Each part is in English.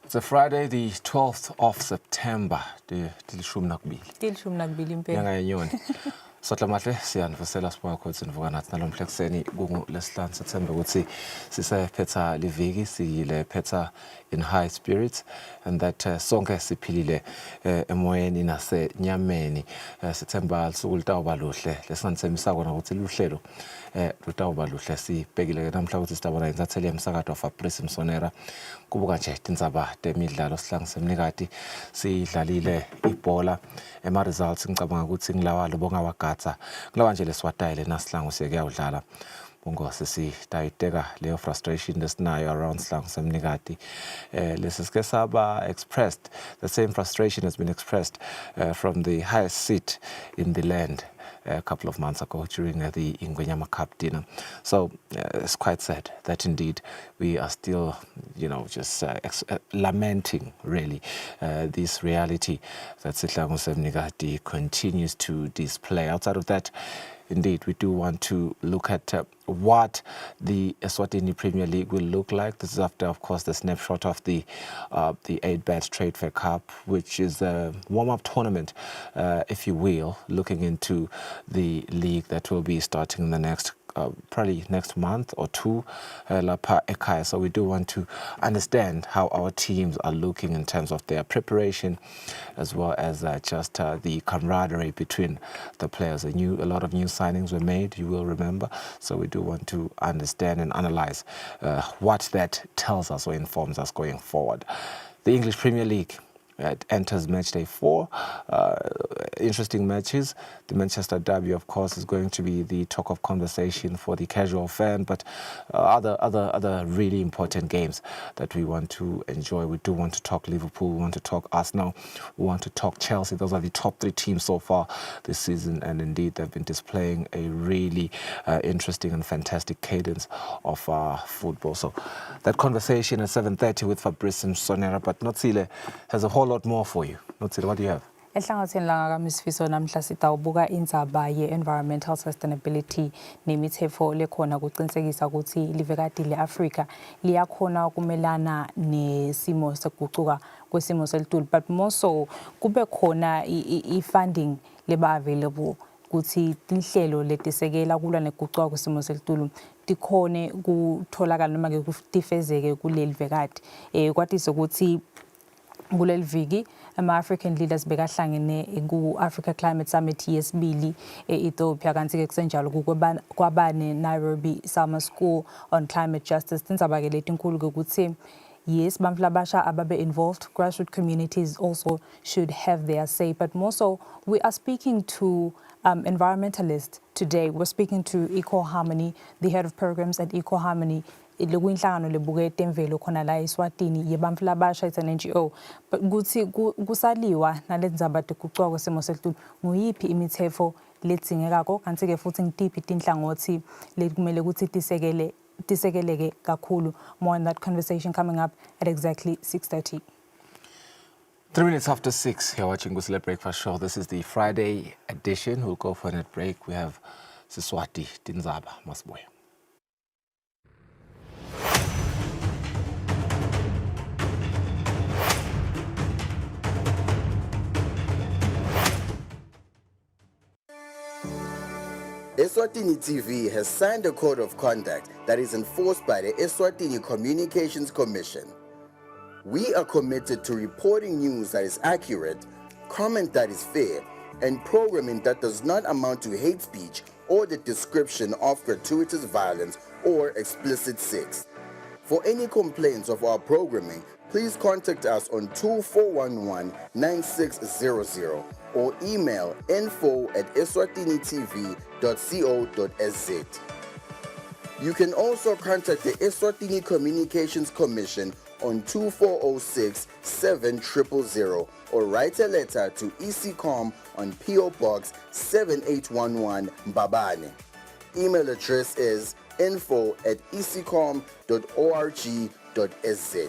It's a Friday, the 12th of September. Tilishumi nakubili impela. Nyanga yenyoni. Sotlamahle siyanivusela sibonga ukuthi nivuka nathi nalomhla ekseni kunguLesihlanu sithembe ukuthi sisephetha liviki siyile phetha in high spirits and that sonke siphilile emoyeni nasenyameni sithemba lisuku litawuba luhle lesingathembisa kona ukuthi luhlelo lutawuba luhle sibhekile namhla ukuthi sitabona intatheli yemsakazo Fabrice Msonera kubuka nje tindzaba temidlalo sihlangisemnikati sidlalile ibhola ema results ngicabanga ukuthi ngilawa lobonga wagatsa kulawa nje leswatayile nasihlangu sekuyawudlala bongose sitayiteka leyo frustration lesinayo around sihlangisemnikati lesisike saba expressed the same frustration has been expressed from the highest seat in the land a couple of months ago during the Ingwenyama Cup dinner. So it's quite sad that indeed we are still, just lamenting really this reality that Sihlangu Semnikati continues to display. Outside of that, indeed, we do want to look at what the Eswatini Premier League will look like. This is after, of course, the snapshot of the 8-Bet Trade Fair Cup, which is a warm-up tournament, if you will, looking into the league that will be starting in the next probably next month or two, Lapa Ekaya. So we do want to understand how our teams are looking in terms of their preparation, as well as just the camaraderie between the players. A lot of new signings were made, you will remember. So we do want to understand and analyze what that tells us or informs us going forward. The English Premier League enters match day 4. Interesting matches. The Manchester Derby, of course, is going to be the talk of conversation for the casual fan, but other really important games that we want to enjoy. We do want to talk Liverpool, we want to talk Arsenal, we want to talk Chelsea. Those are the top 3 teams so far this season, and indeed they've been displaying a really interesting and fantastic cadence of football. So that conversation at 7:30 with Fabrice Msonera, but Notsile has a whole lot more for you. Notsile, what do you have? Ehlangatheni la kaMsifiso namhla sitawubuka indzaba ye-environmental sustainability nemithetho lekhona kuqinisekisa ukuthi livekati le-Africa liyakhona ukumelana nesimo sekuguquka kwesimo selitulu, but more so kube khona i-funding leba available ukuthi tinhlelo letisekela kulwa neguquka kwesimo selitulu tikhone kutholakala noma ke kutifezeke kuleli vekati kwatise ukuthi kuleli viki ama-African leaders bekahlangene ku-Africa Climate Summit yesibili e-Ethiopia kanti-ke kusenjalo kwabane Nairobi Summer School on Climate Justice. Tindzaba-ke leti nkulu-ke ukuthi yes, bantu labasha ababe involved, grassroots communities also should have their say, but more so we are speaking to environmentalists today. We're speaking to Eco Harmony, the head of programs at Eco Harmony. Lekwinhlangano lebukete emvelo khona la eSwatini yebantfu labasha, it's an NGO, but kuthi kusaliwa nalendzaba teguquka kwesimo selitulu nguyiphi imithetho ledzingekako kanti-ke futhi ngitiphi tinhlangothi lekumele ukuthi tisekeleke kakhulu. More on that conversation coming up at exactly 6:30. 3 minutes after 6, you're watching Kusile Breakfast Show. This is the Friday edition. We'll go for a net break. We have Siswati Tindzaba Masboya. Eswatini TV has signed a code of conduct that is enforced by the Eswatini Communications Commission. We are committed to reporting news that is accurate, comment that is fair, and programming that does not amount to hate speech or the description of gratuitous violence or explicit sex. For any complaints of our programming, please contact us on 2411-9600 or email info@eswatinitv.co.sz. You can also contact the Eswatini Communications Commission on 2406-7000 or write a letter to ECCOM on PO Box 7811 Mbabane. Email address is info@ecom.org.sz.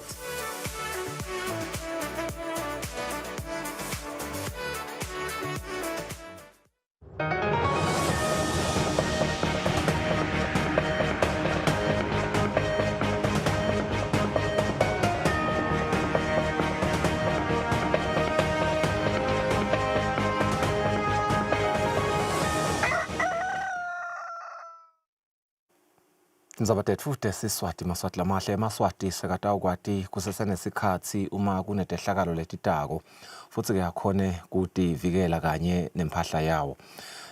Tindzaba tetfu tesiswati maswati lamahle emaswati sekatawukwati kusesenesikhatsi uma kunetehlakalo letitako futsi ke akhone kutivikela kanye nemphahla yawo.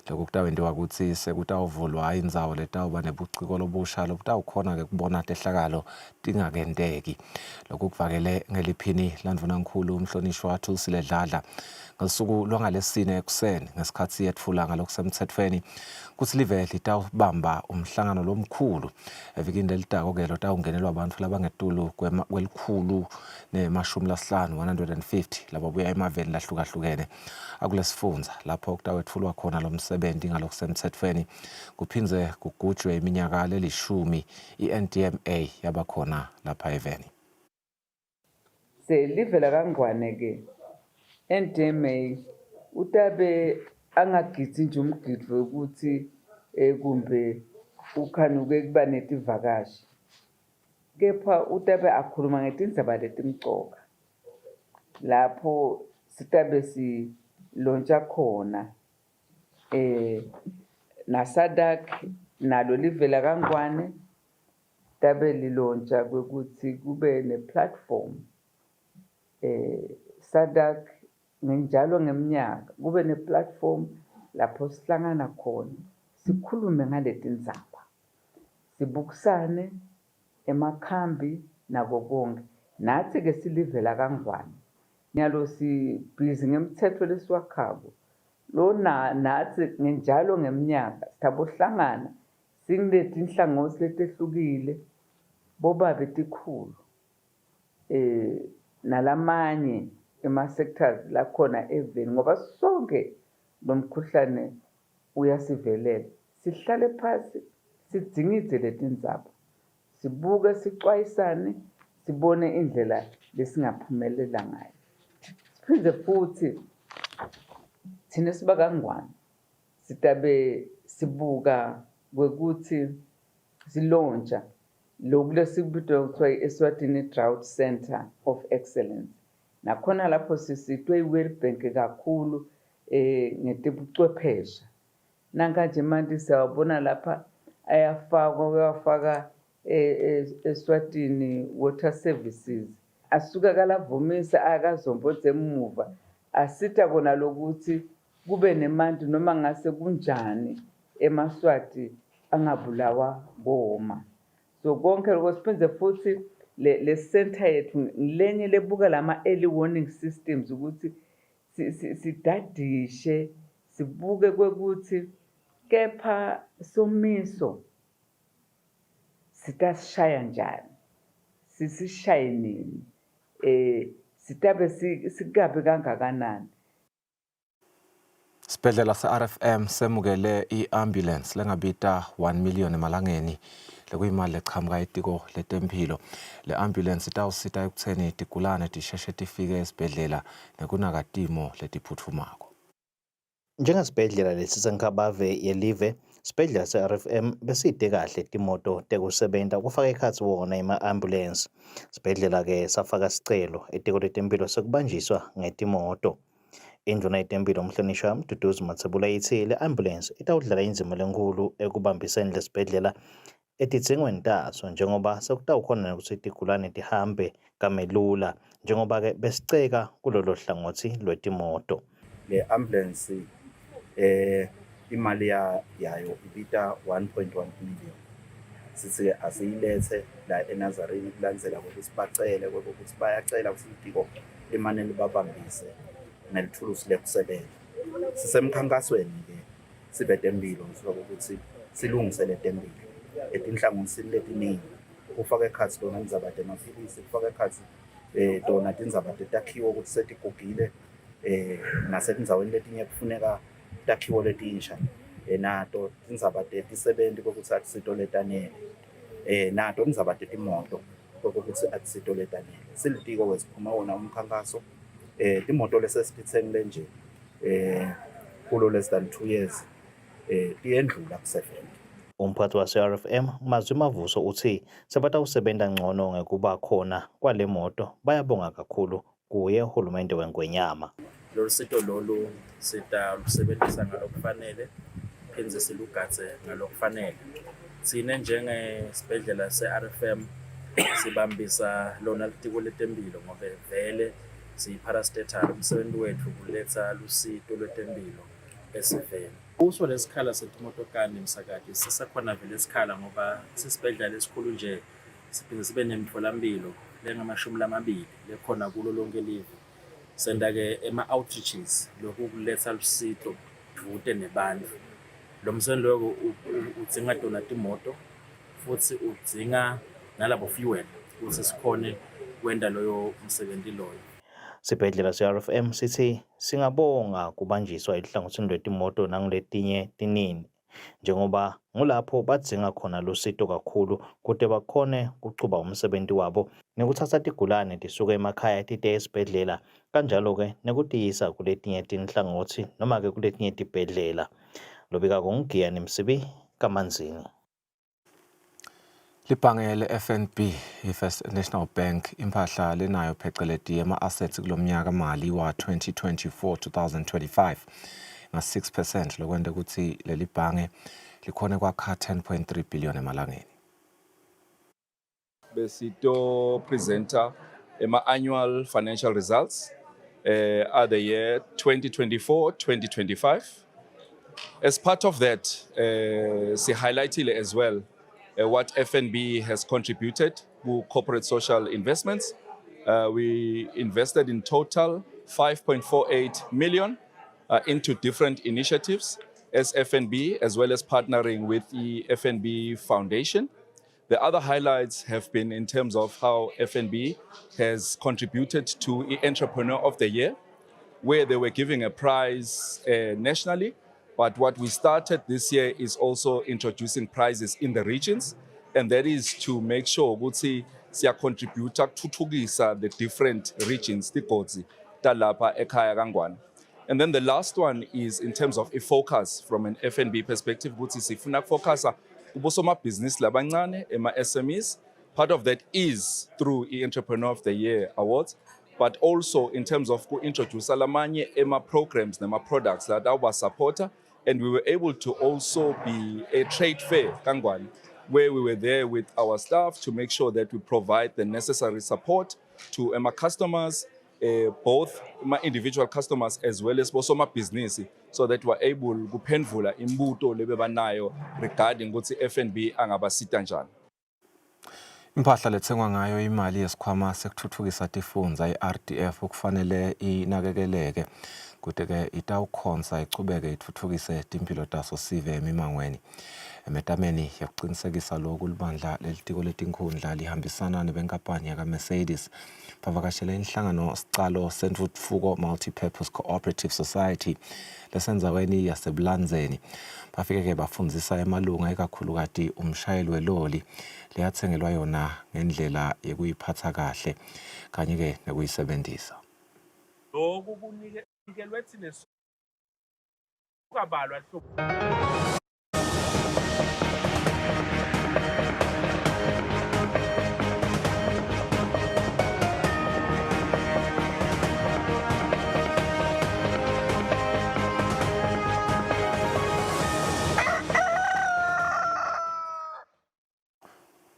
Lokhu kutawentiwa kutsi sekutawuvulwa indzawo letawuba nebuciko lobusha lobutawukhona ke kubona tehlakalo tingakenteki. Lokhu kuvakele ngeliphini landvunankhulu umhlonishwa Kusile ngesuku lwangalesine ekuseni ngesikhatsi yetfula ngalokusemtsetfweni kutsi live litawubamba umhlangano lomkhulu evikini lelitako-ke lotawungenelwa bantfu labangetulu kwelikhulu nemashumi lasihlanu 150 lababuya emaveni lahlukahlukene akulesifundza lapho kutawetfulwa khona lo msebenzi ngalokusemtsetfweni kuphindze kugujwe iminyaka lelishumi i-NDMA yabakhona lapha eveni. Selivela kangwane-ke NDMA utabe angagidzi nje umgidvo wokuthi kumbe ukhanuke kuba netivakashi, kepha utabe akhuluma ngetindzaba letimcoka lapho sitabe silontsha khona naSADC nalo livela kangwane tabe lilontsha kwekuthi kube neplatform SADC njalo ngeminyaka kube neplatform lapho sihlangana khona sikhulume ngaletindzaba sibukisane emakhambi nako konke. Natsi-ke silivela kangwane nyalo sibhizi ngemtsetfo lesiwakhako lo natsi njalo ngeminyaka sitabohlangana singiletinhlangosi letehlukile bobabe tikhulu nalamanye ema-sectors lakhona eveni ngoba sonke lo mkhuhlane uyasivelela. Sihlale phasi sidzingidze letindzaba sibuke sicwayisane sibone indlela lesingaphumelela ngayo. Siphindze futhi thina siba kangwane sitabe sibuka kwekuthi silontsha lokhu lesikubitwa kuthiwa i-Eswatini Drought Center of Excellence. Nakhona lapho sisitwe i-World Bank kakhulu ngetibuchwephesha. Nanganje manje siyawabona lapha uyafaka Eswatini Water Services. Asuka kalavumisa akazombodze emuva. Asita kona lokuthi kube nemanti noma ngase kunjani emaswati angabulawa boma. So konke lokho siphindze futhi le center yethu lenye lebuka lama early warning systems ukuthi sidadishe sibuke kwekuthi kepha somiso sitasishaya njani sisishaye nini sitabe sikabe kangakanani. Sibhedlela se-RFM semukele i-ambulance lengabita 1 million emalangeni lekuyimali lechamuka etiko letemphilo. Le ambulance itawusita ekutseni tigulane tisheshe tifike esibhedlela nekunakatimo letiphutfumako. Njengesibhedlela lesisenkabave yelive, sibhedlela se-RFM beside kahle timoto tekusebenta kufaka ekhatsi wona ima-ambulance. Sibhedlela-ke safaka sicelo etiko letemphilo sekubanjiswa ngetimoto. Indvuna yetempilo umhlonishwa Mduduzi Mathebula ithi le ambulance itawudlala indzima lenkulu ekubambiseni lesibhedlela etidzingweni taso njengoba sekutawukhona ukuthi tigulane tihambe kamelula njengoba-ke besiceka kulolo hlangothi lwetimoto. Le ambulance imali yayo ibita 1.1 million. Sithi asiyilethe la eNazarene kulandzela ukuthi sibacele ukuthi bayacela ukuthi itiko imane libabambise nelithulusi lekusebenza. Sisemkhankasweni-ke sibe tempilo ukuthi silungise le tempilo etinhlangonisini letiningi kufaka ekhatsi tona tindzaba temaphilisi kufaka ekhatsi tona tindzaba tetakhiwo ukuthi setigugile nasetindzaweni letinye kufuneka takhiwo letinsha nato tindzaba tetisebenti kokuthi atisito letanele nato tindzaba tetimoto kokuthi atisito letanele. Silitiko wesiphuma wona umkhankaso timoto lesesititsengile nje kulo less than 2 years tiyendlula ku-7. Umphathi wase-RFM Mazwi Mavuso uthi sebatawusebenta ngcono ngekuba khona kwale moto bayabonga kakhulu kuye uhulumende weNgwenyama. Lolu sito lolu sita lusebenzisa ngalokufanele phindze silugatse ngalokufanele Thina njengesibhedlela se-RFM sibambisa lona litiko letempilo ngoba vele siyi-parastatal, umsebenzi wethu kuletha lusito lwetempilo esiveni. Kuso lesikhala setimotokani msakati sisakhona vele isikhala ngoba sisibhedlela esikhulu nje siphinde sibe nemitholampilo lengama-20 lekhona kulo lonke live. Senda-ke ema-outreaches, lokhu kuletha lusito kudvute nebantfu. Lo msebenzi loyo udzinga tona timoto futhi udzinga nalabo fuel ukuthi sikhone kwenda loyo msebenzi loyo. Sibhedlela se-RFM sithi singabonga kubanjiswa ehlangothini lwetimoto nanguletinye tinini njengoba ngulapho badzinga khona lusito kakhulu kude bakhone kuchuba umsebenzi wabo nekuthatha tigulane tisuke emakhaya tite esibhedlela kanjalo-ke nekutiyisa kuletinye tinhlangothi noma-ke kuletinye tibhedlela. Lobika kongiya nemsibi kamanzini. Libhange le-FNB, i-First National Bank, impahla lenayo pheceledi yama-assets kulomnyaka mali wa-2024-2025 nga-6% lokwenta ukuthi leli bhange likhone kwakha 10.3 billion emalangeni. Besito presenter annual financial results at the year 2024-2025. As part of that, she highlighted as well what FNB has contributed to corporate social investments. We invested in total 5.48 million into different initiatives as FNB, as well as partnering with the FNB Foundation. The other highlights have been in terms of how FNB has contributed to the Entrepreneur of the Year, where they were giving a prize nationally. But what we started this year is also introducing prizes in the regions, and that is to make sure ukuthi siya contribute kuthuthukisa the different regions tigodzi talapha ekhaya kangwane. And then the last one is in terms of a focus from an FNB perspective ukuthi sifuna focusa kubosoma business labancane ema-SMEs. Part of that is through the Entrepreneur of the Year awards, but also in terms of introduce lamanye ema programs nema products that our supporter. And we were able to also be a trade fair, Kangwan, where we were there with our staff to make sure that we provide the necessary support to my customers, both my individual customers as well as also my business, so that we're able to penvula imbuto lebebanayo regarding what FNB angabasita njani. Impahla lethengwa ngayo imali yesikhwama sekuthuthukisa tifundza i-RDF ukufanele inakekeleke kude-ke itawukhonza ichubeke ithuthukise timpilo taso sive emimangweni. Emetameni yakuqinisekisa lokhu libandla lelitiko letinkhundla lihambisana nebenkampani yaka-Mercedes bavakashele inhlangano sicalo sentutfuko Multi-Purpose Cooperative Society lesenzaweni yasebulanzeni. Bafike-ke bafundzisa emalunga ikakhulukati umshayeli weloli leyatsengelwa yona ngendlela yekuyiphatsa kahle kanye-ke nekuyisebentisa. Lokhu kunikelwe thina kukabalwa hlobo.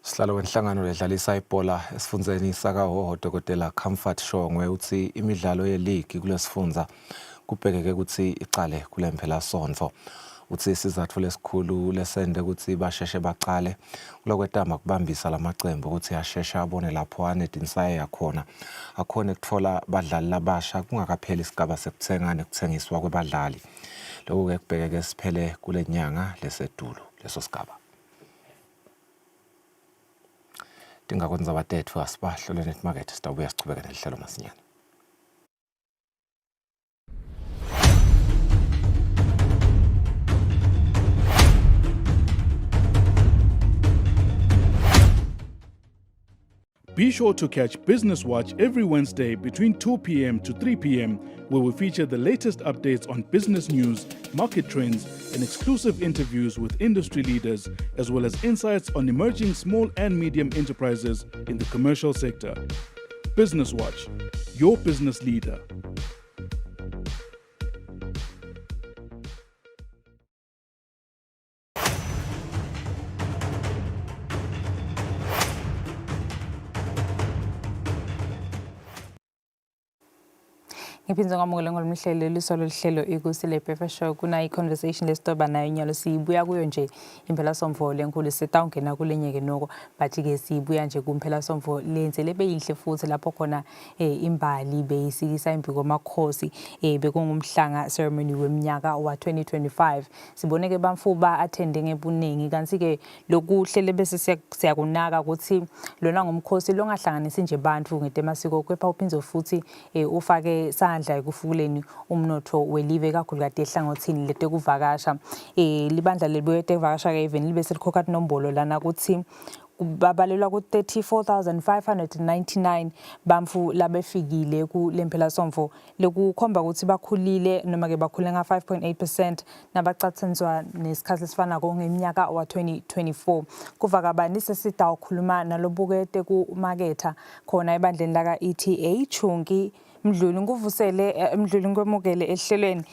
Sihlalo wenhlangano ledlalisa ibhola esifundzeni sakaHhohho Dr. Comfort Shongwe uthi imidlalo ye-league kulesifundza kubhekeke ukuthi iqale kulemphela sonto. Uthi isizathu lesikhulu lesende ukuthi basheshe baqale kulokwetama kubambisa lamacembu ukuthi asheshe abone lapho anedinsaye yakhona akhone kutfola badlali labasha kungakapheli isigaba sekuthenga nekuthengiswa kwebadlali. Lokhu-ke kubhekeke siphele kule nyanga lesedulu leso sigaba. Tingakwenza batetfu asibahlole netmarket sitawubuya sichubeke nelihlelo masinyane. Be sure to catch Business Watch every Wednesday between 2 p.m. to 3 p.m, where we feature the latest updates on business news, market trends, and exclusive interviews with industry leaders, as well as insights on emerging small and medium enterprises in the commercial sector. Business Watch, your business leader. Ngiphinze ngamukela ngolumhlelo lisolo lihlelo ikusile breakfast show kuna i-conversation lesitoba nayo nyalo sibuya kuyo nje impela somvo lenkulu sitawungena kulenyeke noko but-ke sibuya nje kumphela somvo lenze lebe yihle futhi lapho khona imbali beyisikisa imbi kwamakhosi bekungumhlanga ceremony weminyaka wa 2025 siboneke bamfuba attende ngebuningi kanti-ke lokuhlele bese siyakunaka ukuthi lona ngumkhosi longahlanganisi nje bantu ngetemasiko kepha uphinze futhi ufake sandla ekufuleni umnotho welive kakhulukazi ehlangothini letekuvakasha libandla letekuvakasha ke even libe selikhokha inombolo lana ukuthi babalelwa ku 34,599 bamfu labefikile kulempela somvo lekukhomba ukuthi bakhulile noma ke bakhule nga 5.8% nabacathaniswa nesikhathi lesifana ngeminyaka wa 2024 kuvakabani sesita ukukhuluma nalobukete kumaketha khona ebandleni laka ETA Chunki Mdluli nguvusele Mdluli ngwemukele ehlelweni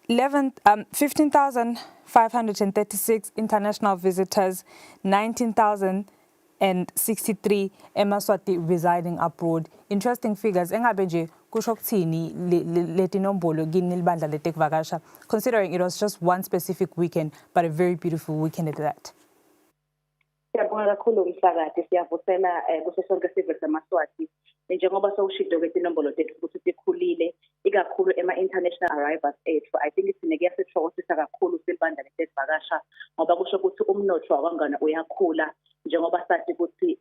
15,536 international visitors 19,063 eMaswati residing abroad. Interesting figures. Engabe nje kusho ukuthini leti nombolo kini libandla letekuvakasha considering it was just one specific weekend but a very beautiful weekend at that. Siyabonga kakhulu umhlakati siyavusela kuso sonke isive seMaswati njengoba sewushilo ke inombolo tethu ukuthi sikhulile ikakhulu ema-international arrivals ethu I think isineke yasithokozisa kakhulu silibandla letekuvakasha ngoba kusho ukuthi umnotho wakangana uyakhula njengoba sathi ukuthi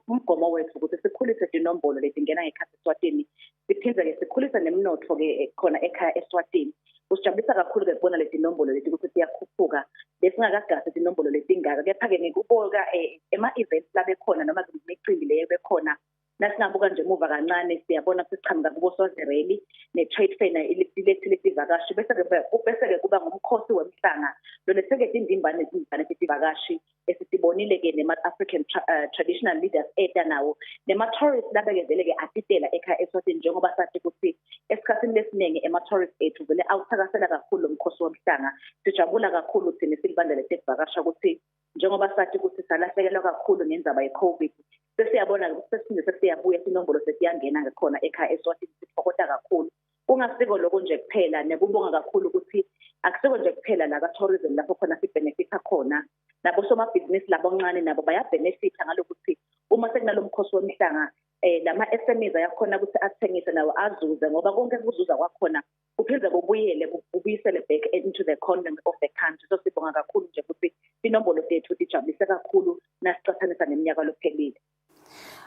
umgomo wethu ukuthi sikhulise inombolo letingena ngekhathi Eswatini siphinde ke sikhulise nemnotho ke khona ekhaya Eswatini usijabulisa kakhulu ke kubona leti nombolo leti ukuthi siyakhuphuka besingakagasi inombolo letingaka kepha ke ngikuboka ema-events labekhona noma imicimbi leyo bekhona nasingabuka nje emuva kancane siyabona sisichamuka kubo Sozereli ne-trade fair letivakashi bese ke kuba ngumkhosi wemhlanga lo lesekete indimbane letivakashi esisibonile ke nema-African traditional leaders eta nawo nema-tourists labekezele ke atitela ekhaya Eswatini njengoba sathi ukuthi esikhathini lesiningi ema-tourists ethu vele awuthakasela kakhulu umkhosi womhlanga sijabula kakhulu thina silibandla letekuvakasha ukuthi njengoba sathi ukuthi salahlekelwa kakhulu ngendaba ye-COVID sesiyabona ukuthi sesiyabuya inombolo sesiyangena ngakhona ekhaya Eswatini sithokota kakhulu kungasiko lokho nje kuphela nekubonga kakhulu ukuthi akusiko nje kuphela la ka-tourism lapho khona sibenefita khona nabo somabhizinisi laboncane nabo bayabenefita ngalokuthi uma sekunalo mkhosi womhlanga lama-SMEs ayakhona ukuthi athengise nawo azuze ngoba konke kuzuza kwakhona kuphinde kubuyisele back into the economy of the country so sibonga kakhulu nje ukuthi inombolo tethu sijabulise kakhulu nasicathanisa neminyaka lophelile.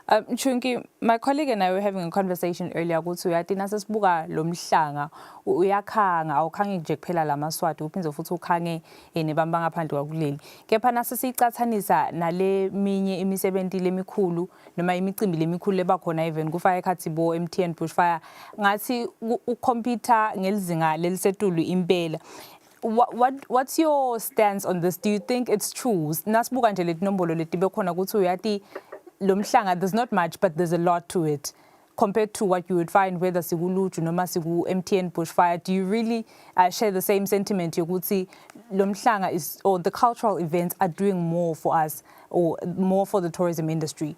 Chunki, my colleague and I were having a conversation earlier ukuthi uyathi nasesibuka lo mhlanga uyakhanga awukhange nje kuphela lamaswati uphinde futhi ukhange nebamba ngaphandle kwakuleli kepha nasesicathanisa nale minye imisebenzi lemikhulu noma imicimbi lemikhulu lebakhona even kufaka ekhathi bo MTN Bushfire ngathi ucomputer ngelizinga lelisetulu impela. What's your stance on this? Do you think it's true? Nasibuka nje leti nombolo leti bekhona ukuthi uyathi Lomhlanga, there's not much, but there's a lot to it compared to what you would find whether Siguluju, Noma Sigu, MTN Bushfire. Do you really share the same sentiment? Yoguti Lomhlanga is, or the cultural events are doing more for us or more for the tourism industry?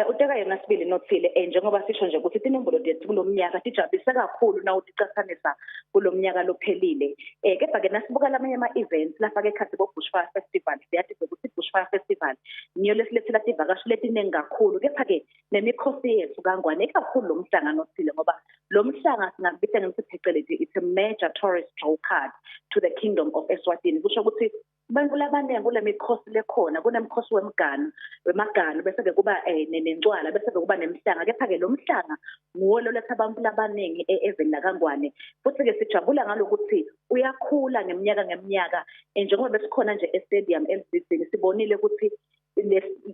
Uteka yona sibili nothile njengoba sisho nje ukuthi inombolo lethu kulomnyaka sijabulisa kakhulu na uticathanisa kulomnyaka lophelile kepha ke nasibuka lamanye ama-events lafaka ekhathi bo-Bushfire Festival siyathi ukuthi Bushfire Festival niyo lesilethela tivakashi letiningi kakhulu kepha ke nemikhosi yethu kangwane ikakhulu lo mhlangano othile ngoba lo mhlanga singabisa ngesiphecelezi it's a major tourist draw card to the kingdom of Eswatini kusho ukuthi bantu labaningi kule mikhosi lekhona kunemkhosi wemagano bese ke kuba nencwala bese ke kuba nemhlanga kepha ke lo mhlanga nguwo lo letha abantu labaningi even nakangwane futhi ke sijabula ngalokuthi uyakhula ngeminyaka njengoba besikhona nje e-stadium LCC sibonile ukuthi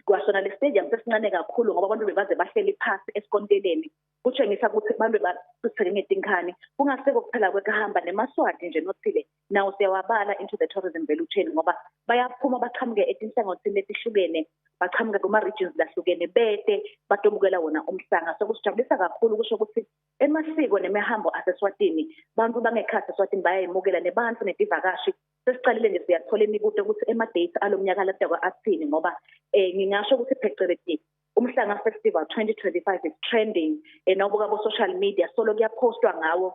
kwasona le stadium sesincane kakhulu ngoba abantu bebaze bahleli phansi esikonteleni kutshengisa ukuthi abantu basitheke ngetinkani kungaseko kuphela kwekuhamba nemaswati nje nothile nawo siyawabala into the tourism value chain ngoba bayaphuma baqhamuke etinhlangothini letihlukene baqhamuke kuma-regions lahlukene bete batomukela wona umhlanga so kusijabulisa kakhulu kusho ukuthi emasiko nemihambo aseswatini bantu bangekhathi eswatini bayayimukela nebantu netivakashi sesicalile nje siyathola imibuto ukuthi ema-date alomnyaka ladakwa athini ngoba ngingasho ukuthi phecelezi Umhlanga Festival 2025 is trending enobuka bo social media solo kuyapostwa ngawo.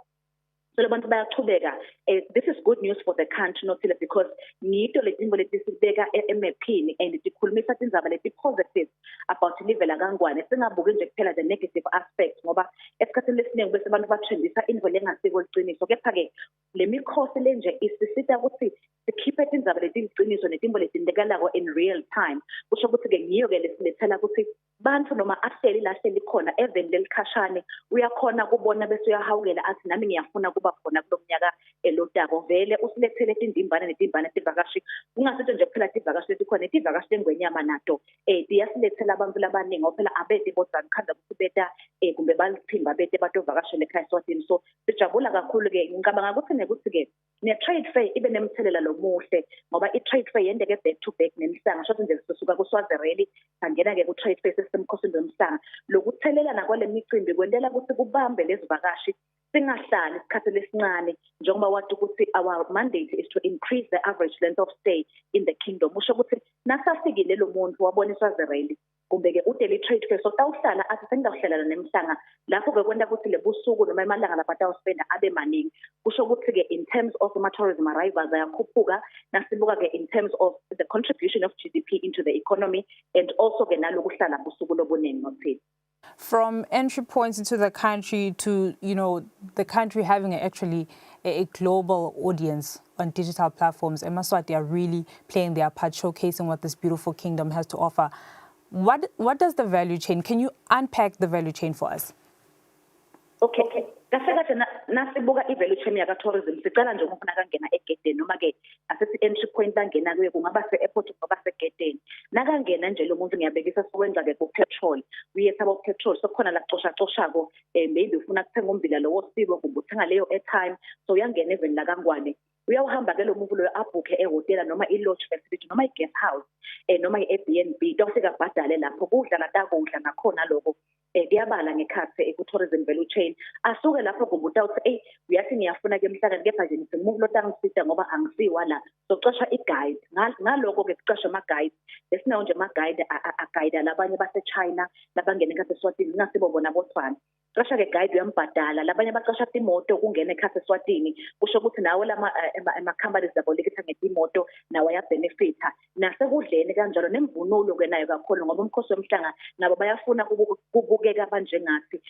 So abantu bayachubeka. This is good news for the country, not because nito letimbo letisibeka emephini and tikhulumisa tindzaba leti positive about live la Kangwane. Singabuki nje kuphela the negative aspects ngoba esikhathini lesiningi bese abantu batrendisa info lengasiko liqiniso. Kepha-ke le mikhosi lenje isisita ukuthi sikhiphe tindzaba leti liqiniso netimbo letindekalako in real time. Kusho ukuthi-ke ngiyo-ke lesilethela ukuthi bantu noma ahleli lahleli khona even lelikhashane uyakhona kubona bese uyahawukela athi nami ngiyafuna kuba khona kulomnyaka elotako vele usilethele tindimbane netimbane tivakashi kungasethe nje kuphela tivakashi letikhona tivakashi lengwenyama nato tiyasilethela abantu labaningi ophela abete bodwa ngikhanda ukuthi beta kumbe balithimba bete batovakashela ekhaya Eswatini. So sijabula kakhulu-ke ngicabanga ukuthi nekuthi-ke ne-trade fair ibe nemthelela lomuhle ngoba i-trade fair yendeke back to back nemhlanga shothi nje sisuka kuSwazireli sangena-ke ku-trade fair sesisemkhosini wemhlanga lokuthelelana kwale micimbi kwentela ukuthi kubambe lezivakashi singahlali isikhathi lesincane njengoba wathi ukuthi our mandate is to increase the average length of stay in the kingdom. Usho ukuthi nasafikile lo muntu wabona iSwazireli kumbe-ke udaily trade fair so tawuhlala athi sengizawuhlala nemhlanga lapho-ke kwenta ukuthi le busuku noma emalanga lapho atawuspenda abe maningi. Kusho ukuthi-ke in terms of tourism arrivals ayakhuphuka nasibuka-ke in terms of the contribution of GDP into the economy and also-ke nalokuhlala busuku lobuningi nothile. From entry points into the country to, the country having actually a global audience on digital platforms, Eswatini are really playing their part, showcasing what this beautiful kingdom has to offer. What does the value chain? Can you unpack the value chain for us? Okay. Kahle nasibuka i-value chain yaka-tourism sicala nje umuntu nakangena egedeni noma-ke asithi entry point langena kuye kungaba se-airport kungaba segedeni nakangena nje lo muntu ngiyabekisa sokwenza-ke ku-petrol uyetha abo-petrol sokukhona la kucoshako maybe ufuna kuthenga umbila lo wosiko kumbe uthenga leyo airtime so uyangena even la Kangwane uyawuhamba-ke lo muntu loyo abhukhe ehhotela noma i-lodge facility noma i-guest house noma i-Airbnb tofika abhadale lapho kudla natakudla nakhona lokho kuyabala ngekhathi ku-tourism value chain asuke lapho kumbe utawuthi uyathi ngiyafuna-ke emhlakeni kepha nje ngithi umuntu lotangisida ngoba angisiwa la sokucasha i-guide ngaloko-ke kucasha ama-guide lesinawo nje ama-guide agayida labanye base-China labangena ekhathi Eswatini ngasibo bona bothwana qasha-ke guide uyambhadala labanye baqasha imoto ukungena ekhathi Eswatini kusho ukuthi nawe ama-companies abolekisa ngetimoto nawe ayabenefitha nasekudleni kanjalo nemvunulo-ke nayo kakhulu ngoba umkhosi womhlanga nabo bayafuna kubukeka abanjengathi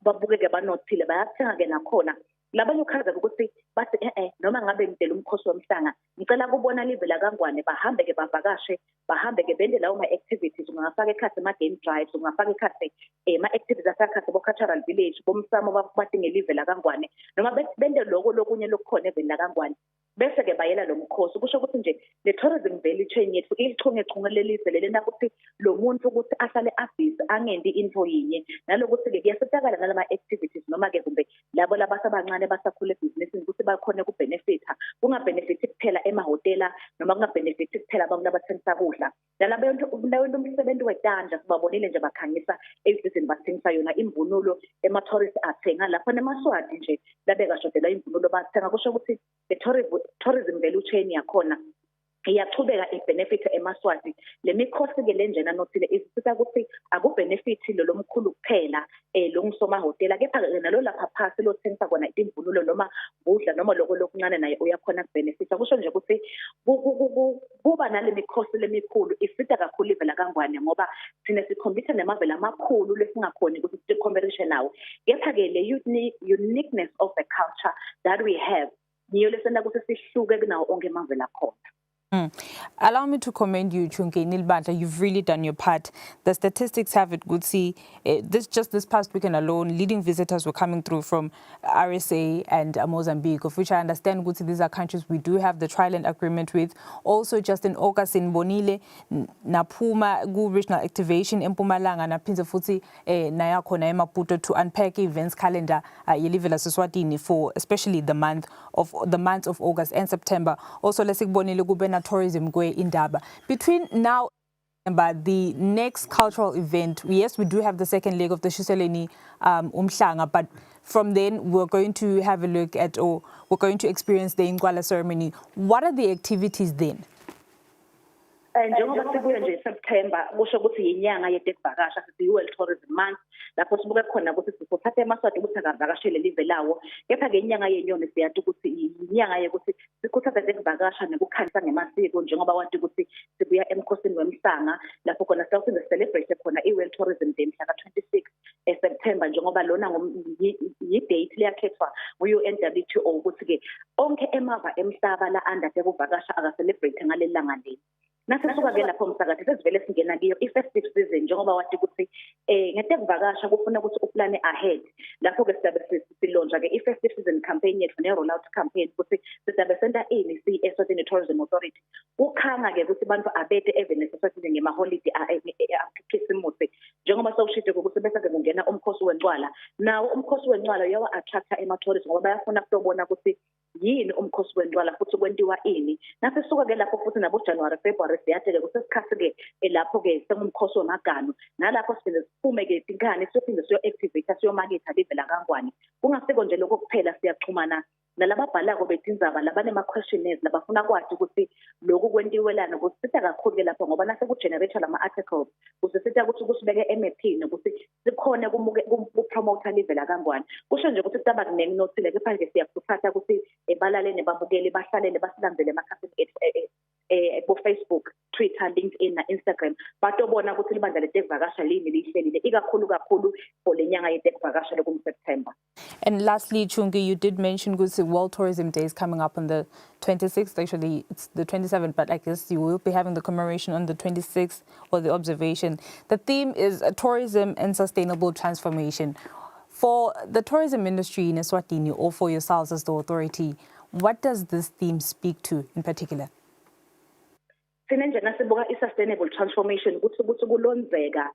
babukeke banothile bayathenga-ke nakhona labanye ukhazeka ukuthi bathi noma ngabe ngidela umkhosi womhlanga ngicela kubona live la Kangwane bahambe-ke bavakashe bahambe-ke bende lawo ma-activities ungafaka ekhathi ama-game drives ungafaka ekhathi ama-activities asakhathi bo-cultural village bomsamo badinge live la Kangwane noma bende loko lokunye lokukhona eveni la Kangwane bese-ke bayela lo mkhosi kusho ukuthi nje le tourism value chain yethu ilichungechunge lelizwe lelena ukuthi lo muntu ukuthi ahlale abhizi angendi info yinye nalokuthi-ke kuyasitakala nalama-activities noma-ke kumbe labo labasabancane basakhula ebhizinisini ukuthi bakhone kubenefitha kungabenefithi kuphela emahhotela noma kungabenefithi kuphela abantu abathengisa kudla nalabantu umsebenzi wetandla sibabonile nje bakhangisa ebhizinisi bathengisa yona imvunulo ema-tourist athenga lapho nemaswati nje labekashodela imvunulo bathenga kusho ukuthi the tourism value chain yakhona iyachubeka ibenefit emaswati le mikhosi-ke lenjena nothile isisita ukuthi akubenefithi lo mkhulu kuphela lo ngisoma hotela kepha nalo lapha phasi lothengisa kona imvunulo noma udla noma lokho lokuncane naye uyakhona kubenefitha kusho nje ukuthi kuba nale mikhosi lemikhulu ifita kakhulu ive la Kangwane ngoba thina sikhombisa nemavele amakhulu lesingakhoni ukuthi sikhombishe nawo kepha-ke le uniqueness of the culture that we have niyo lesena ukuthi sihluke kunawo onke amavele akhona. Allow me to commend you, Chunke Nilbanta. You've really done your part. The statistics have it good. See, this past weekend alone, leading visitors were coming through from RSA and Mozambique, of which I understand good. These are countries we do have the trial agreement with. Also, just in August in Bonile, Napuma, Gu Regional Activation, Mpumalanga, Napinza Futsi, Naya Kona Maputo to unpack events calendar Yelivela Eswatini for especially the months of August and September. Also, let's say Bonile Gubena tourism going in Daba. Between now and the next cultural event, yes, we do have the second leg of the Kusile Umhlanga, but from then we're going to have a look at, or we're going to experience the Ingwala ceremony. What are the activities then? njengoba sibuye nje September kusho ukuthi inyanga yedekuvakasha sithi World Tourism Month lapho sibuke khona ukuthi sithathe emaswati ukuthi akavakashele live lawo kepha ke inyanga yenyoni siyathi ukuthi inyanga yokuthi sikhuthaze dekuvakasha nokukhangisa ngemasiko njengoba wathi ukuthi sibuya emkhosini wemhlanga lapho khona sawuthi celebrate khona iWorld Tourism Day mhla ka-26 September njengoba lona yi-date liyakhethwa ngu-UNWTO ukuthi ke onke emava emhlaba la anda dekuvakasha aka-celebrate ngaleli langa leli. Nasisuka ke lapho msakathi sesivele singena kiyo i-festive season njengoba wathi ukuthi ngedekuvakasha kufuna ukuthi uplane ahead lapho ke sizabe silonja ke i-festive season campaign yethu ne-roll out campaign ukuthi sizabe senta ini Eswatini Tourism Authority ukhanga ke ukuthi abantu abete even Eswatini ngema-holiday akhisimusi njengoba sewushide ukuthi bese ke kungena umkhosi wencwala nawo umkhosi wencwala uyawa attracta ema-tourist ngoba bayafuna ukubona ukuthi yini umkhosi wencwala futhi kwentiwa ini nasisuka ke lapho futhi nabo January February siyatheke kusesikhathi ke lapho ke sengumkhosi wemagano nalapho siphinde siphume ke tinkani siyophinde siyo-activate siyomaketha live la Kangwane kungasiko nje lokho kuphela siyaxhumana nalababhalako betindzaba labanema-questionnaires labafuna kwathi ukuthi lokhu kwentiwelana kusisita kakhulu ke lapho ngoba nase ku-generate lama-articles kusisita ukuthi kusibeke emaphini ukuthi sikhone kupromote live la Kangwane kusho nje ukuthi kutaba kuningi nothile kepha nje siyakhuthaza ukuthi balalele babukele bahlalele basilandele emakhasini ethu Facebook, Twitter, LinkedIn na Instagram batobona ukuthi libandla ledekuvakasha lini lihlelile ikakhulu for lenyanga yedekuvakasha lokumSeptember. And lastly, Chungi, you did mention good World Tourism Day is coming up on the 26th. Actually, it's the 27th, but I guess you will be having the commemoration on the 26th or the observation. The theme is tourism and sustainable transformation. For the tourism industry in Eswatini or for yourselves as the authority, what does this theme speak to in particular? Sinenjena sibuka i-sustainable transformation ukuthi kulonzeka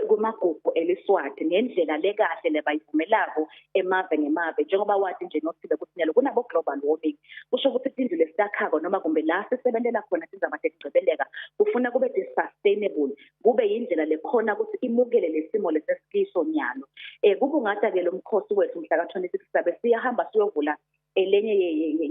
kumagugu eliswati ngendlela lekahle lebayivumelako emave ngemave njengoba wathi nje nothile ukuthi nyalo kunabo global warming kusho ukuthi izindlu lesitakhako noma kumbe la sisebenzela khona sizamade kugcibeleka kufuna kube sustainable kube yindlela lekhona ukuthi imukele lesimo lesesikiso nyalo kubungada ke lo mkhosi wethu mhla ka-26 sabe siyahamba siyovula elenye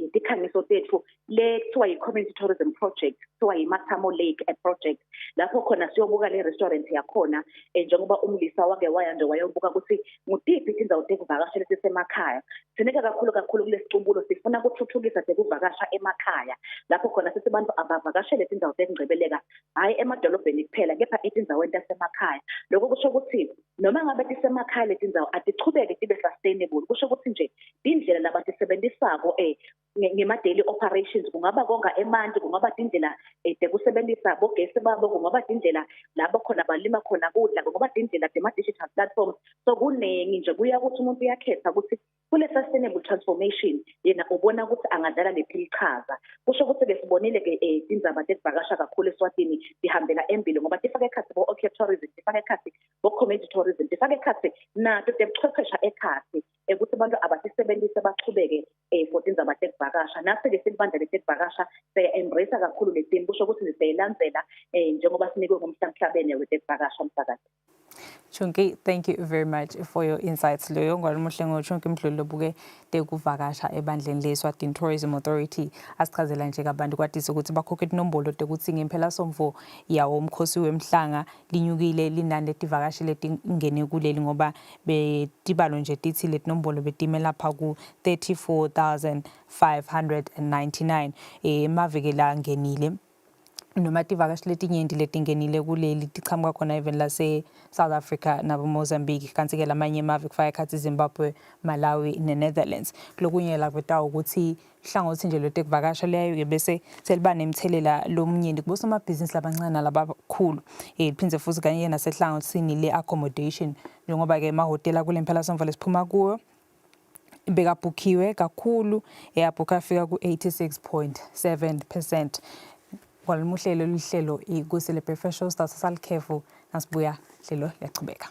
yetikhamiso tethu lekuthiwa yi-community tourism project kuthiwa yi-Matamo Lake project lapho khona siyobuka le restaurant yakhona njengoba umlisa wake waya nje wayobuka ukuthi ngutiphi indzawo tekuvakasha lesisemakhaya sineke kakhulu kulesicubulo sifuna ukuthuthukisa tekuvakasha emakhaya lapho khona sithi abantu abavakashele indzawo tekungcebeleka hayi emadolobheni kuphela kepha etindzaweni tasemakhaya lokho kusho ukuthi noma ngabe tisemakhaya letindzawo atichubeke tibe sustainable kusho ukuthi nje indlela labatisebenzisako ngema-daily operations kungaba konga emanti kungaba indlela tekusebenzisa bogesi babo kungaba indlela labo khona balima khona kudla kungaba indlela tema-digital platforms so kuningi nje kuya ukuthi umuntu uyakhetha ukuthi kule sustainable transformation yena ubona ukuthi angadlala lephi iqhaza kusho ukuthi-ke sibonile-ke indzaba tekuvakasha kakhulu Eswatini zihambela embili ngoba tifake ekhathi bo-tourism tifake ekhathi bo-community tourism tifake ekhathi nato tebuchwephesha ekhathi ukuthi abantu abatisebenzise bachubeke for indzaba tekuvakasha nasi-ke silibandla letekuvakasha siya-embrace kakhulu le theme kusho ukuthi siyayilandzela njengoba sinikwe ngumhlaba-emhlabeni wetekuvakasha msakazi. Chunki, thank you very much for your insights. Loyo ngwalumuhle ngochunki mdlulu buke tekuvakasha ebandleni leSwatini Tourism Authority asichazela nje kabantu kwatisa ukuthi bakhokhe inombolo ukuthi ngempela somvo yawo umkhosi wemhlanga linyukile linani letivakashi letingene kuleli ngoba betibalo nje tithi letinombolo betime lapha ku 34,599 emaviki la ngenile noma tivakashi letinyenti letingenile kuleli tichamuka khona even lase South Africa nabo Mozambique kanti ke lamanye emave kufaka ekhathi Zimbabwe, Malawi ne-Netherlands kulokunye la kwetawo ukuthi hlangothi nje letekuvakasha leyo ke bese seliba nemthelela lomnyenti kubosomabhizinisi labancane nalabakhulu iphindze futhi kanye nasehlangothini le-accommodation njengoba ke emahhotela kule mphela somva lesiphuma kuwo bekabhukhiwe kakhulu eyabhukha afika ku-86.7%. Kwalumuhlelo lihlelo Kusile Professional Staff Sal Careful nasibuya hlelo liyachubeka.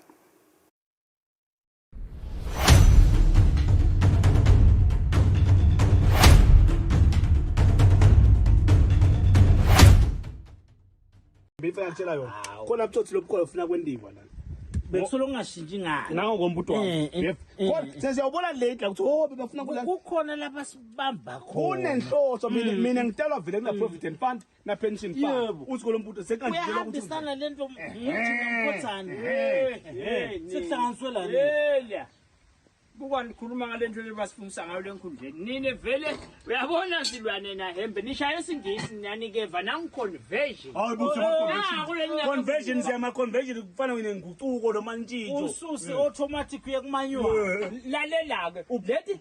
Befika ngitshela yona khona butsotsi lobukhona ufuna kwendiwa la bekusolo ngashintsha ingane nawo ngombuto wami kodwa sesiyabona late ukuthi oh bebafuna kula kukhona lapha sibamba khona kunenhloso mina ngitelwa vele kuna provident fund na pension fund uthi kolombuto sekanje uyahambisana lento ngithi ngikhothana sekuhlanganiswe la leya buka nikhuluma ngalento lebasifundisa ngayo lenkundleni nine vele uyabona silwane na hembe nishaya isingisi nyanikeva nangiconversion conversion siyama conversion kufana ngenguquko noma ntshintso ususe automatic uye kumanywa lalela ke lethi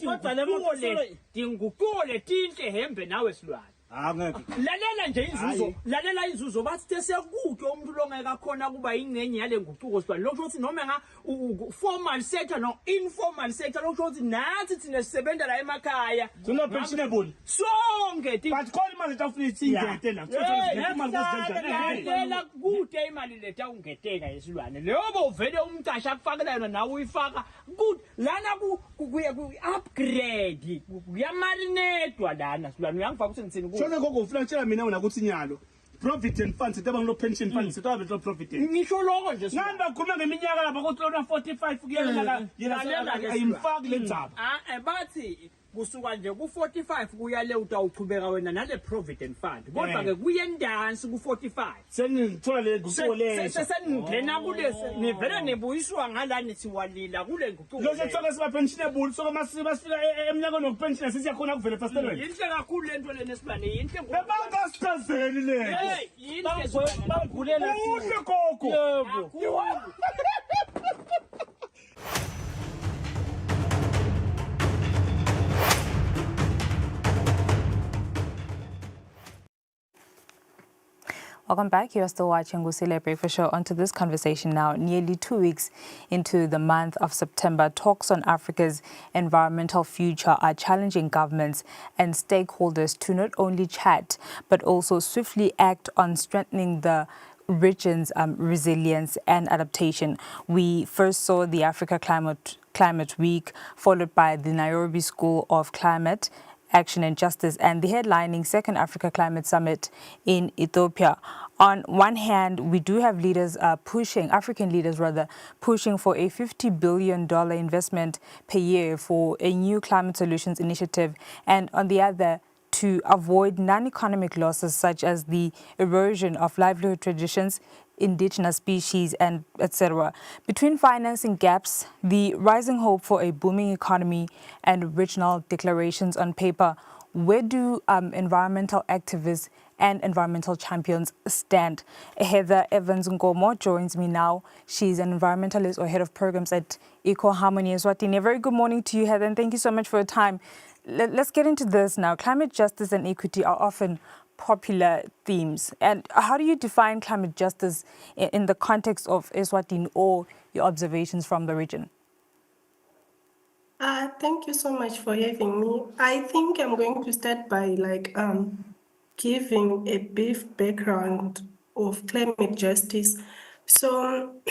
tinguquko letinhle hembe nawe silwane lalela nje inzuzo lalela inzuzo bathi sekuke umuntu longeka khona kuba ingcenye yale nguquko silwane lokho ukuthi noma nga formal sector no informal sector lokho ukuthi nathi thina sisebenza la emakhaya sino pensionable sonke but khona imali etafuna ithingete la lalela kude imali leta ungeteka yesilwane leyobo uvele umqasha akufakela yona nawe uyifaka good lana kuya ku upgrade kuyamarinedwa lana silwane uyangifaka ukuthi ngitsini shona gogo ufuna utshela mina wena ukuthi nyalo provident fund setaba ngilo pension fund setaba betlo provident ngisho lokho nje namba khuluma ngeminyaka lapha ukuthi lona 45 kuyela yena ayimfaki lendzaba bathi kusuka nje ku45 kuya le utawuchubeka wena nale provident fund kodwa ke kuyendansi ku45 senithola le nguquko le sesengena kulese nivele nebuyiswa ngalani siwalila kule nguquko lo sethola siba pensionable so masiba sifika eminyakeni yokupension sisiyakhona kuvela fastelweni yinhle kakhulu lento lena esibane yinhle bebangasichazeli le bangulela kuhle gogo yebo Welcome back. You are still watching Kusile Breakfast Show. Onto this conversation now. Nearly 2 weeks into the month of September, talks on Africa's environmental future are challenging governments and stakeholders to not only chat, but also swiftly act on strengthening the region's resilience and adaptation. We first saw the Africa Climate Week, followed by the Nairobi School of Climate Action and Justice and the headlining Second Africa Climate Summit in Ethiopia. On one hand, we do have leaders African leaders pushing for a $50 billion investment per year for a new climate solutions initiative, and on the other, to avoid non-economic losses such as the erosion of livelihood traditions, indigenous species, and etc. Between financing gaps, the rising hope for a booming economy, and original declarations on paper, where do environmental activists and environmental champions stand? Heather Evans-Ngomo joins me now. She's an environmentalist or head of programs at Eco Harmony Eswatini. A very good morning to you, Heather, and thank you so much for your time. Let's get into this now. Climate justice and equity are often popular themes. And how do you define climate justice in the context of Eswatini or your observations from the region? Thank you so much for having me. I think I'm going to start by giving a brief background of climate justice. So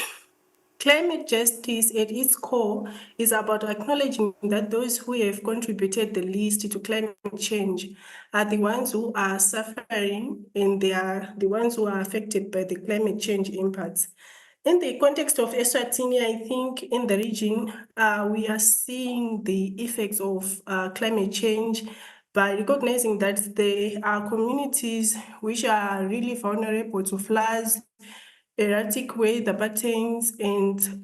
climate justice at its core is about acknowledging that those who have contributed the least to climate change are the ones who are suffering, and they are the ones who are affected by the climate change impacts. In the context of Eswatini, I think in the region, we are seeing the effects of climate change by recognizing that there are communities which are really vulnerable to floods, erratic weather patterns, and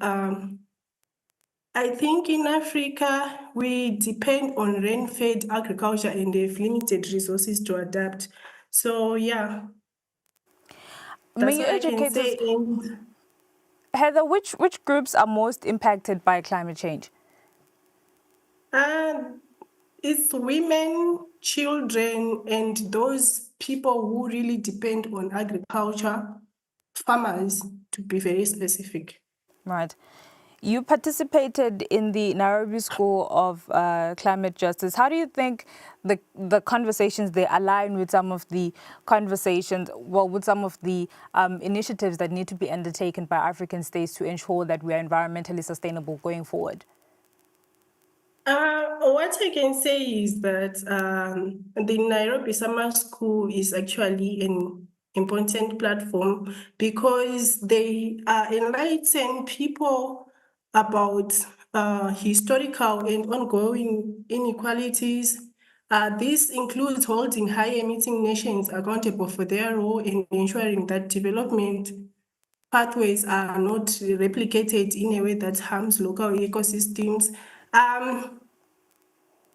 I think in Africa, we depend on rain-fed agriculture and have limited resources to adapt. So, yeah, that's what I can say. Heather, which groups are most impacted by climate change? It's women, children, and those people who really depend on agriculture, farmers, to be very specific. Right. You participated in the Nairobi School of Climate Justice. How do you think the conversations there align with some of the conversations, with some of the initiatives that need to be undertaken by African states to ensure that we are environmentally sustainable going forward? What I can say is that the Nairobi Summer School is actually an important platform because they enlighten people about historical and ongoing inequalities. This includes holding high-emitting nations accountable for their role in ensuring that development pathways are not replicated in a way that harms local ecosystems.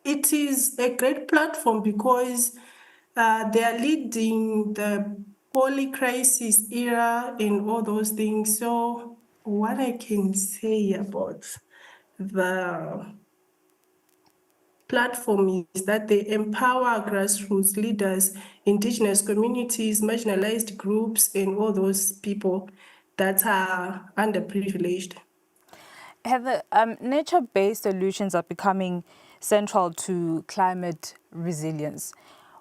It is a great platform because they are leading the poly-crisis era and all those things. So what I can say about the platform is that they empower grassroots leaders, indigenous communities, marginalized groups, and all those people that are underprivileged. Heather, nature-based solutions are becoming central to climate resilience.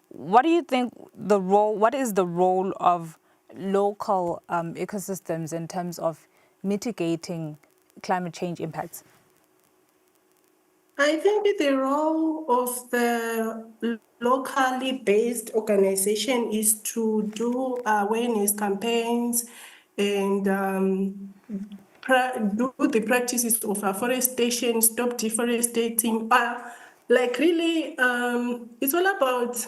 What do you think what is the role of local ecosystems in terms of mitigating climate change impacts? I think the role of the locally based organization is to do awareness campaigns and do the practices of afforestation, stop deforesting. Really, it's all about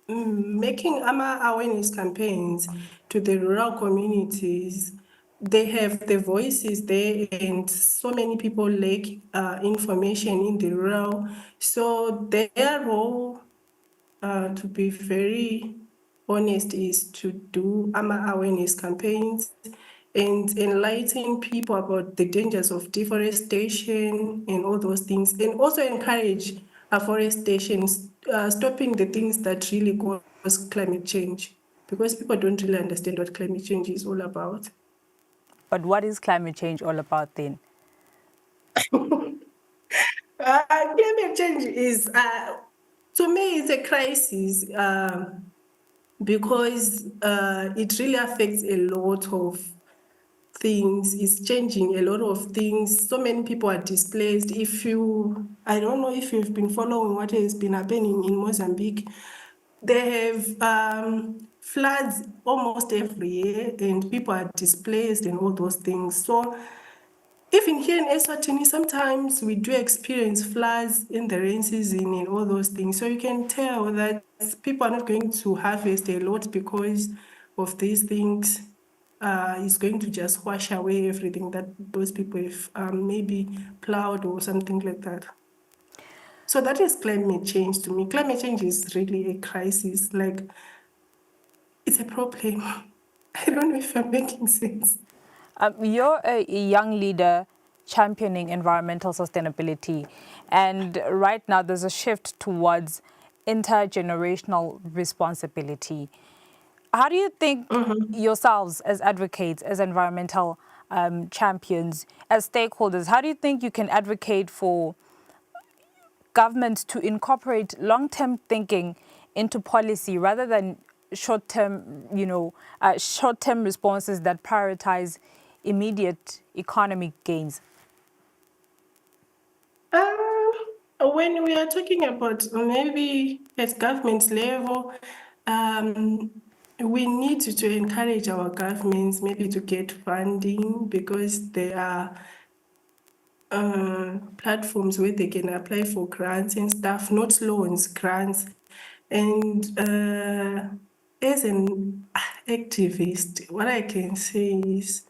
making awareness campaigns to the rural communities. They have the voices there, and so many people lack information in the rural. So their role, to be very honest, is to do awareness campaigns and enlighten people about the dangers of deforestation and all those things, and also encourage afforestation, stopping the things that really cause climate change, because people don't really understand what climate change is all about. But what is climate change all about then? Climate change is, to me, it's a crisis because it really affects a lot of things. It's changing a lot of things. So many people are displaced. I don't know if you've been following what has been happening in Mozambique. They have floods almost every year, and people are displaced and all those things. So even here in Eswatini, sometimes we do experience floods in the rain season and all those things. So you can tell that people are not going to harvest a lot because of these things. It's going to just wash away everything that those people have maybe plowed or something like that. So that is climate change to me. Climate change is really a crisis. Like, it's a problem. I don't know if I'm making sense. You're a young leader championing environmental sustainability, and right now there's a shift towards intergenerational responsibility. How do you think yourselves as advocates, as environmental champions, as stakeholders, how do you think you can advocate for governments to incorporate long-term thinking into policy rather than short-term responses that prioritize immediate economic gains? When we are talking about maybe at government level, we need to encourage our governments maybe to get funding, because there are platforms where they can apply for grants and stuff, not loans, grants. And as an activist, what I can say is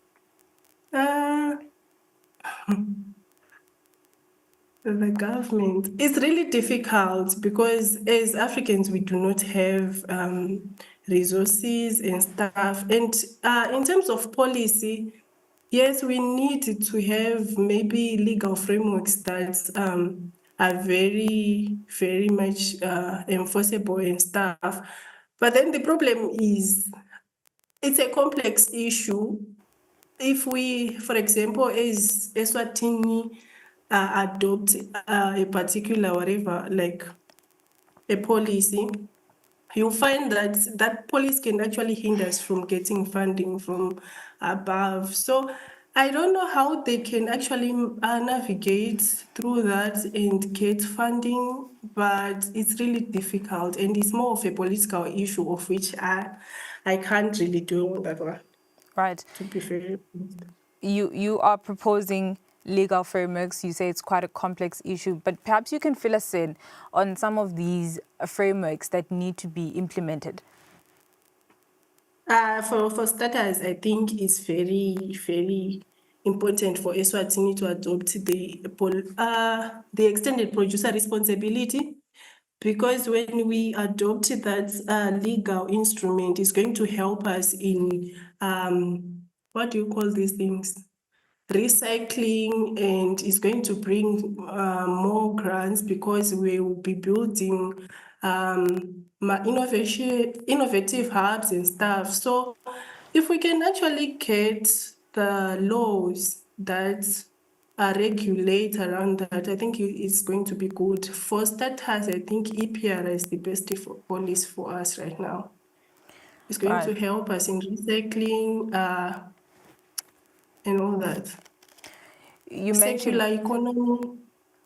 the government, it's really difficult because as Africans, we do not have resources and stuff. And in terms of policy, yes, we need to have maybe legal frameworks that are very, very much enforceable and stuff. But then the problem is, it's a complex issue. If we, for example, as Eswatini, adopt a particular whatever, like a policy, you'll find that that policy can actually hinder us from getting funding from above. So I don't know how they can actually navigate through that and get funding, but it's really difficult, and it's more of a political issue of which I can't really do on that one. Right. To be very honest. You are proposing legal frameworks. You say it's quite a complex issue, but perhaps you can fill us in on some of these frameworks that need to be implemented. For starters, I think it's very important for Eswatini to adopt the extended producer responsibility, because when we adopt that legal instrument, it's going to help us in what do you call these things? Recycling, and is going to bring more grants, because we will be building innovative hubs and stuff. So if we can actually get the laws that regulate around that, I think it's going to be good. For starters, I think EPR is the best policy for us right now. It's going to help us in recycling and all that. You Circular mentioned economy.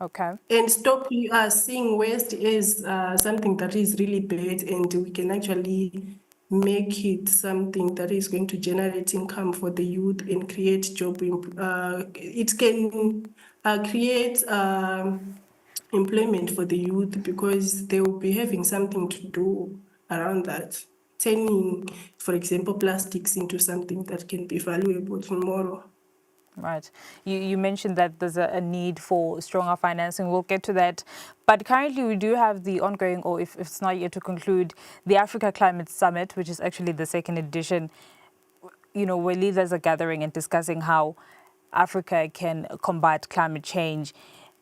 Okay. And stop seeing waste as something that is really bad, and we can actually make it something that is going to generate income for the youth and create job. It can create employment for the youth, because they will be having something to do around that, turning, for example, plastics into something that can be valuable tomorrow. Right. You mentioned that there's a need for stronger financing. We'll get to that. But currently we do have the ongoing, or if it's not yet to conclude, the Africa Climate Summit, which is actually the second edition, where leaders are gathering and discussing how Africa can combat climate change.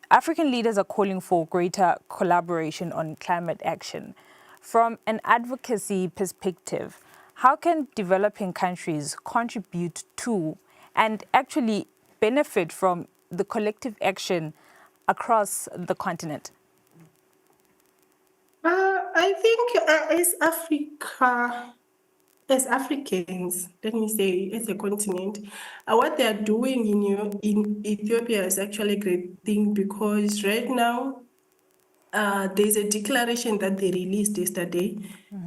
African leaders are calling for greater collaboration on climate action. From an advocacy perspective, how can developing countries contribute to and actually benefit from the collective action across the continent? I think as Africans, let me say, as a continent, what they are doing in Ethiopia is actually a great thing, because right now there's a declaration that they released yesterday.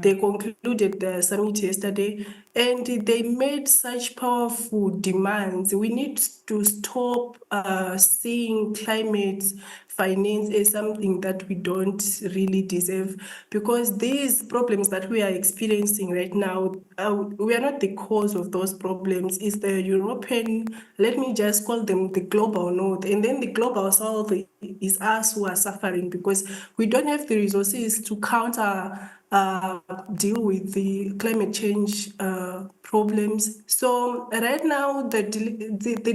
They concluded the summit yesterday, and they made such powerful demands. We need to stop seeing climate finance as something that we don't really deserve, because these problems that we are experiencing right now, we are not the cause of those problems. It's the European, let me just call them the global north, and then the global south is us who are suffering, because we don't have the resources to deal with the climate change problems. So right now, the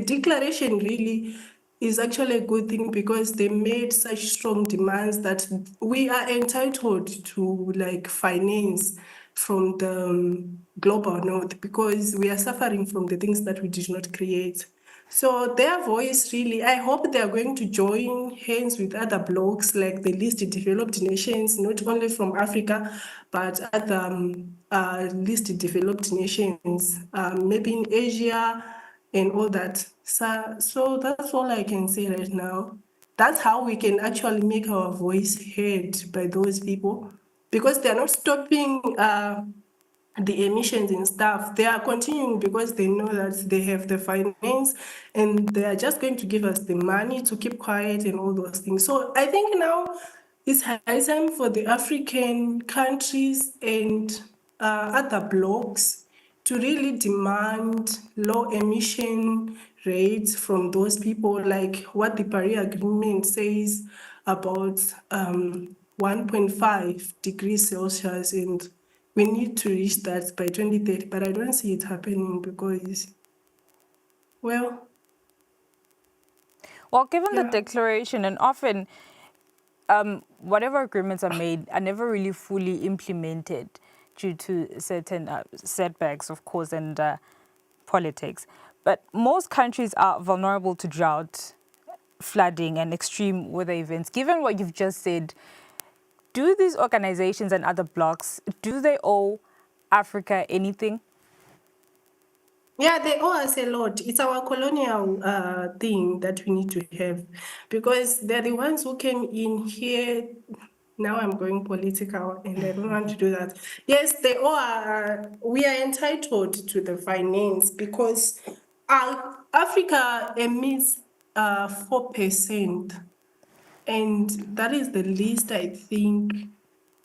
declaration really is actually a good thing, because they made such strong demands that we are entitled to finance from the global north, because we are suffering from the things that we did not create. So their voice really, I hope they are going to join hands with other blocs like the least developed nations, not only from Africa, but other least developed nations, maybe in Asia and all that. So that's all I can say right now. That's how we can actually make our voice heard by those people, because they're not stopping the emissions and stuff. They are continuing because they know that they have the finance, and they are just going to give us the money to keep quiet and all those things. So I think now it's high time for the African countries and other blocs to really demand low emission rates from those people, like what the Paris Agreement says about 1.5 degrees Celsius, and we need to reach that by 2030, but I don't see it happening because, well... Well, given the declaration, and often whatever agreements are made are never really fully implemented due to certain setbacks, of course, and politics. But most countries are vulnerable to drought, flooding, and extreme weather events. Given what you've just said, do these organizations and other blocs, do they owe Africa anything? Yeah, they owe us a lot. It's our colonial thing that we need to have, because they're the ones who came in here. Now I'm going political and I don't want to do that. Yes, they are. We are entitled to the finance because Africa emits 4%, and that is the least, I think,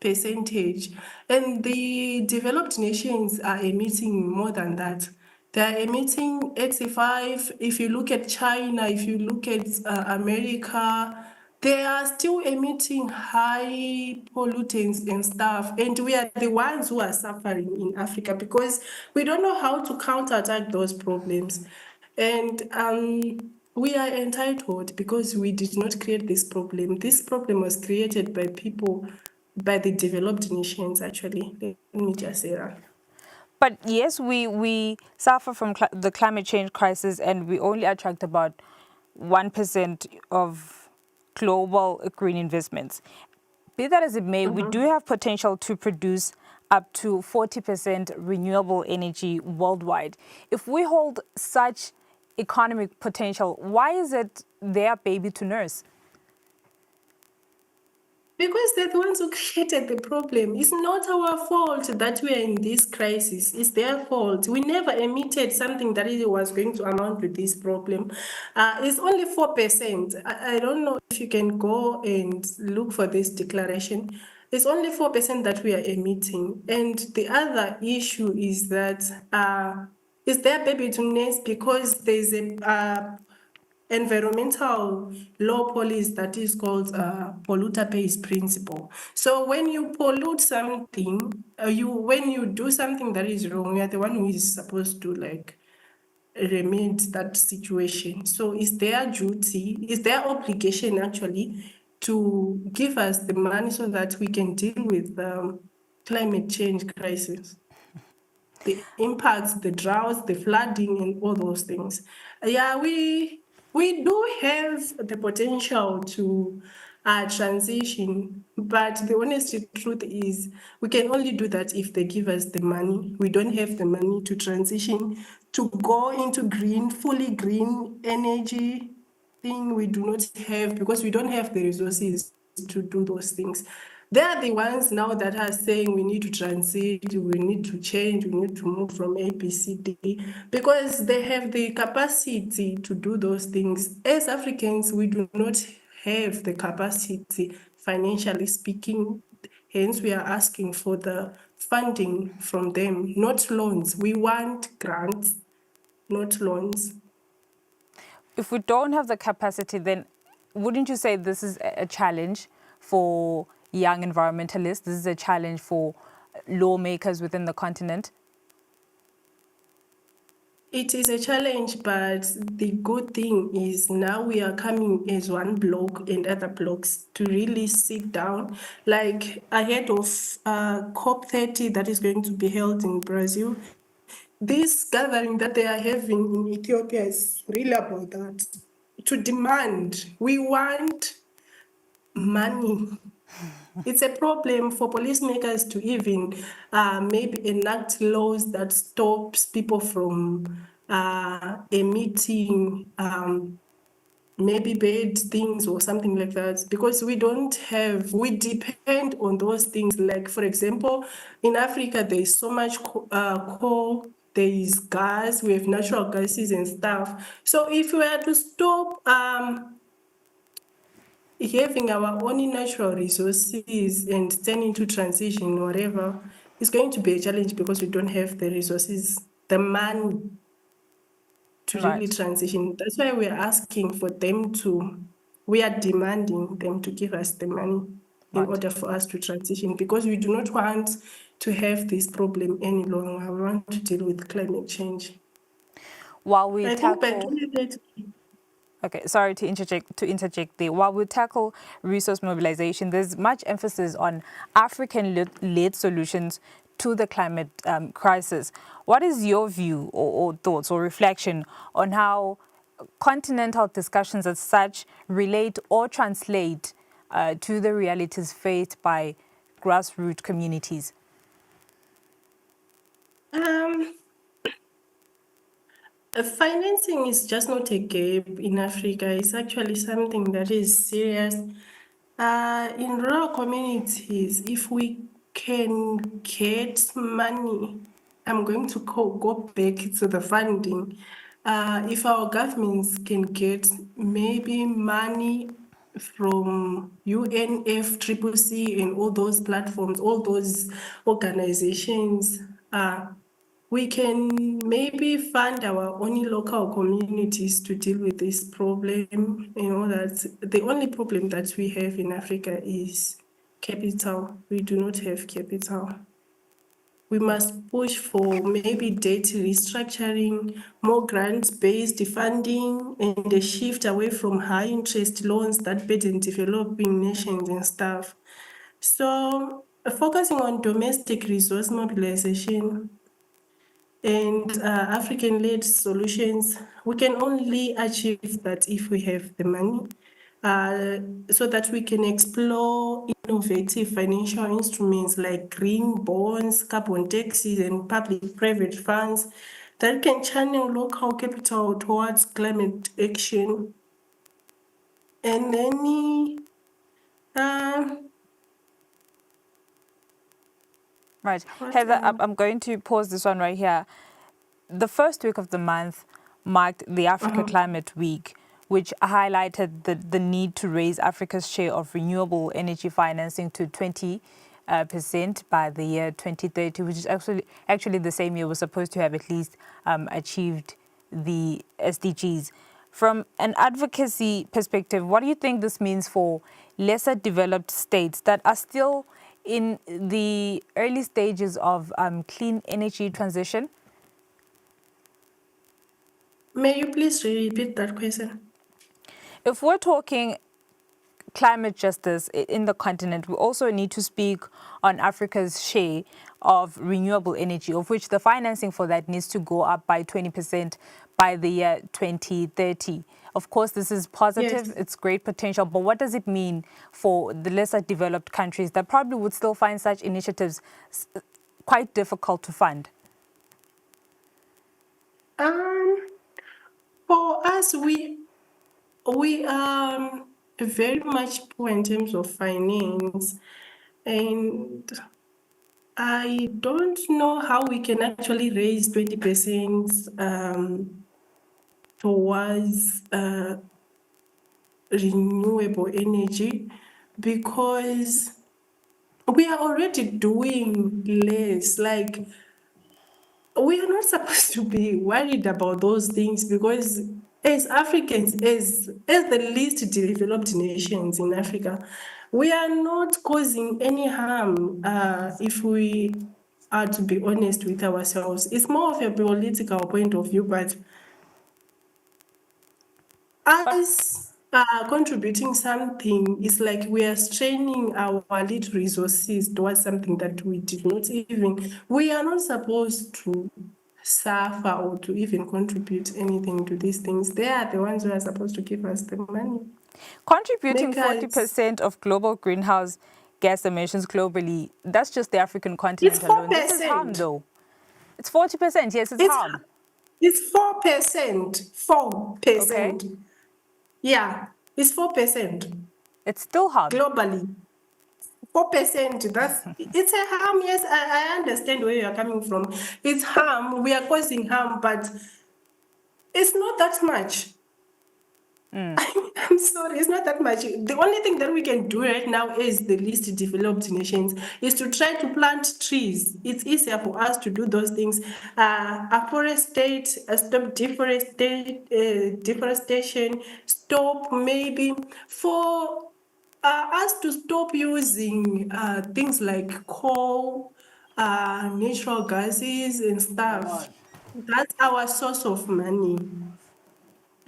percentage. And the developed nations are emitting more than that. They are emitting 85. If you look at China, if you look at America, they are still emitting high pollutants and stuff. And we are the ones who are suffering in Africa because we don't know how to counterattack those problems. And we are entitled because we did not create this problem. This problem was created by people, by the developed nations, actually. Let me just say that. But yes, we suffer from the climate change crisis, and we only attract about 1% of global green investments. Be that as it may, we do have potential to produce up to 40% renewable energy worldwide. If we hold such economic potential, why is it their baby to nurse? Because they're the ones who created the problem. It's not our fault that we are in this crisis. It's their fault. We never emitted something that it was going to amount to this problem. It's only 4%. I don't know if you can go and look for this declaration. It's only 4% that we are emitting. And the other issue is that it's their baby to nurse because there's a environmental law policy that is called polluter pays principle. So when you pollute something, when you do something that is wrong, you're the one who is supposed to like remedy that situation. So it's their duty, it's their obligation actually to give us the money so that we can deal with the climate change crisis, the impacts, the droughts, the flooding, and all those things. Yeah, we do have the potential to transition, but the honest truth is we can only do that if they give us the money. We don't have the money to transition, to go into green, fully green energy thing. We do not have, because we don't have the resources to do those things. They are the ones now that are saying we need to transit, we need to change, we need to move from A, B, C, D, because they have the capacity to do those things. As Africans, we do not have the capacity, financially speaking. Hence, we are asking for the funding from them, not loans. We want grants, not loans. If we don't have the capacity, then wouldn't you say this is a challenge for young environmentalists? This is a challenge for lawmakers within the continent? It is a challenge, but the good thing is now we are coming as one bloc and other blocs to really sit down, like ahead of COP30 that is going to be held in Brazil. This gathering that they are having in Ethiopia is really about that. To demand, we want money. It's a problem for policymakers to even maybe enact laws that stops people from emitting maybe bad things or something like that, because we depend on those things. Like, for example, in Africa, there's so much coal, there is gas, we have natural gases and stuff. So if we are to stop having our own natural resources and turn into transition, whatever, it's going to be a challenge because we don't have the resources, the money to really transition. That's why we're asking for them we are demanding them to give us the money in order for us to transition, because we do not want to have this problem any longer. We want to deal with climate change. While we I think by 2030. Okay, sorry to interject there. While we tackle resource mobilization, there's much emphasis on African-led solutions to the climate crisis. What is your view or thoughts or reflection on how continental discussions as such relate or translate to the realities faced by grassroots communities? Financing is just not a gap in Africa. It's actually something that is serious. In rural communities, if we can get money, I'm going to go back to the funding. If our governments can get maybe money from UNFCCC and all those platforms, all those organizations, we can maybe fund our only local communities to deal with this problem. You know, that the only problem that we have in Africa is capital. We do not have capital. We must push for maybe debt restructuring, more grant-based funding, and a shift away from high-interest loans that burden developing nations and stuff. So, focusing on domestic resource mobilization and African-led solutions, we can only achieve that if we have the money, so that we can explore innovative financial instruments like green bonds, carbon taxes, and public-private funds that can channel local capital towards climate action. And then, Right. Heather, I'm going to pause this one right here. The first week of the month marked the Africa Climate Week, which highlighted the need to raise Africa's share of renewable energy financing to 20% by the year 2030, which is actually the same year we're supposed to have at least achieved the SDGs. From an advocacy perspective, what do you think this means for lesser developed states that are still in the early stages of clean energy transition? may you please repeat that question? If we're talking climate justice in the continent, we also need to speak on Africa's share of renewable energy, of which the financing for that needs to go up by 20% by the year 2030. Of course, this is positive, Yes. It's great potential, but what does it mean for the lesser developed countries that probably would still find such initiatives quite difficult to fund? For us, we are very much poor in terms of finance, and I don't know how we can actually raise 20% towards renewable energy, because we are already doing less. Like, we are not supposed to be worried about those things, because as Africans, as the least developed nations in Africa, we are not causing any harm, if we are to be honest with ourselves. It's more of a political point of view, but us contributing something is like we are straining our little resources towards something that we did not even, we are not supposed to suffer or to even contribute anything to these things. They are the ones who are supposed to give us the money. Contributing 40% of global greenhouse gas emissions globally, that's just the African continent alone. This is harm, though. It's 40%, yes, it's harm. It's 4%. 4%. Okay. Yeah, it's 4%. It's still harm. Globally. 4%, it's a harm. Yes, I understand where you are coming from. It's harm. We are causing harm, but it's not that much. I'm sorry, it's not that much. The only thing that we can do right now as the least developed nations is to try to plant trees. It's easier for us to do those things. Afforestate, stop deforestation, stop maybe for us to stop using things like coal, natural gases and stuff. That's our source of money.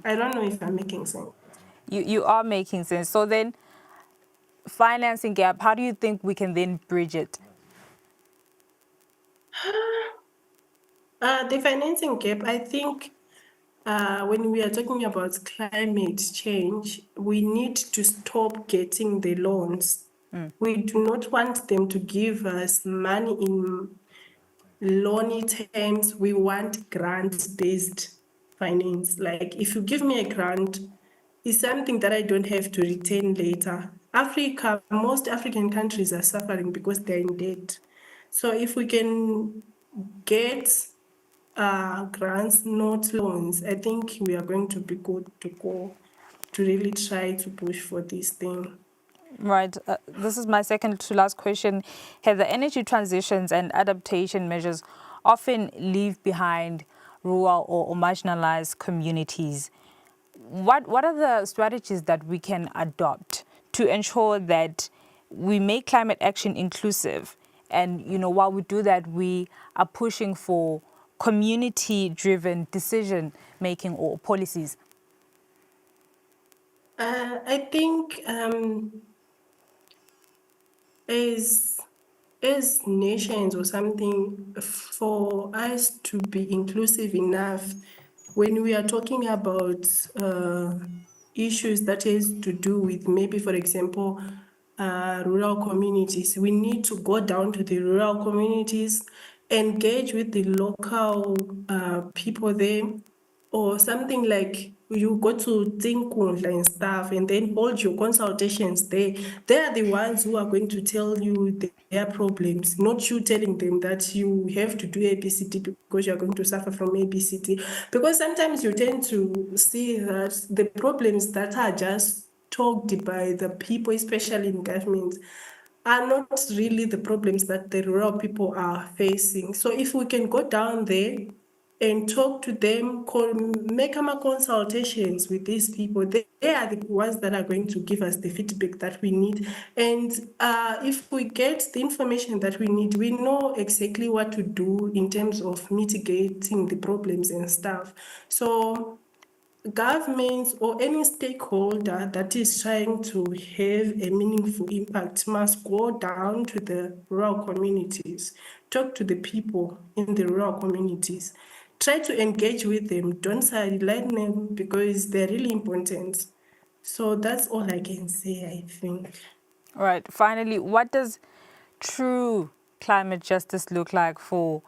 I don't know if I'm making sense. You are making sense. So then, financing gap, how do you think we can then bridge it? The financing gap, I think when we are talking about climate change, we need to stop getting the loans. We do not want them to give us money in loany terms. We want grant-based. finance. Like if you give me a grant, it's something that I don't have to return later. Africa, most African countries are suffering because they're in debt. So if we can get grants, not loans, I think we are going to be good to go to really try to push for this thing. Right. This is my second to last question. Have the energy transitions and adaptation measures often leave behind rural or marginalized communities? What are the strategies that we can adopt to ensure that we make climate action inclusive? And, while we do that, we are pushing for community-driven decision-making or policies. I think as nations or something, for us to be inclusive enough, when we are talking about issues that has to do with maybe, for example, rural communities, we need to go down to the rural communities, engage with the local people there, or something like you go to Zinkundla and stuff and then hold your consultations there. They are the ones who are going to tell you their problems, not you telling them that you have to do ABCD because you're going to suffer from ABCD. Because sometimes you tend to see that the problems that are just talked by the people, especially in government, are not really the problems that the rural people are facing. So if we can go down there and talk to them, make consultations with these people, they are the ones that are going to give us the feedback that we need. And if we get the information that we need, we know exactly what to do in terms of mitigating the problems and stuff. So governments or any stakeholder that is trying to have a meaningful impact must go down to the rural communities, talk to the people in the rural communities, try to engage with them, don't sideline them because they're really important. So that's all I can say, I think. All right. Finally, what does true climate justice look like for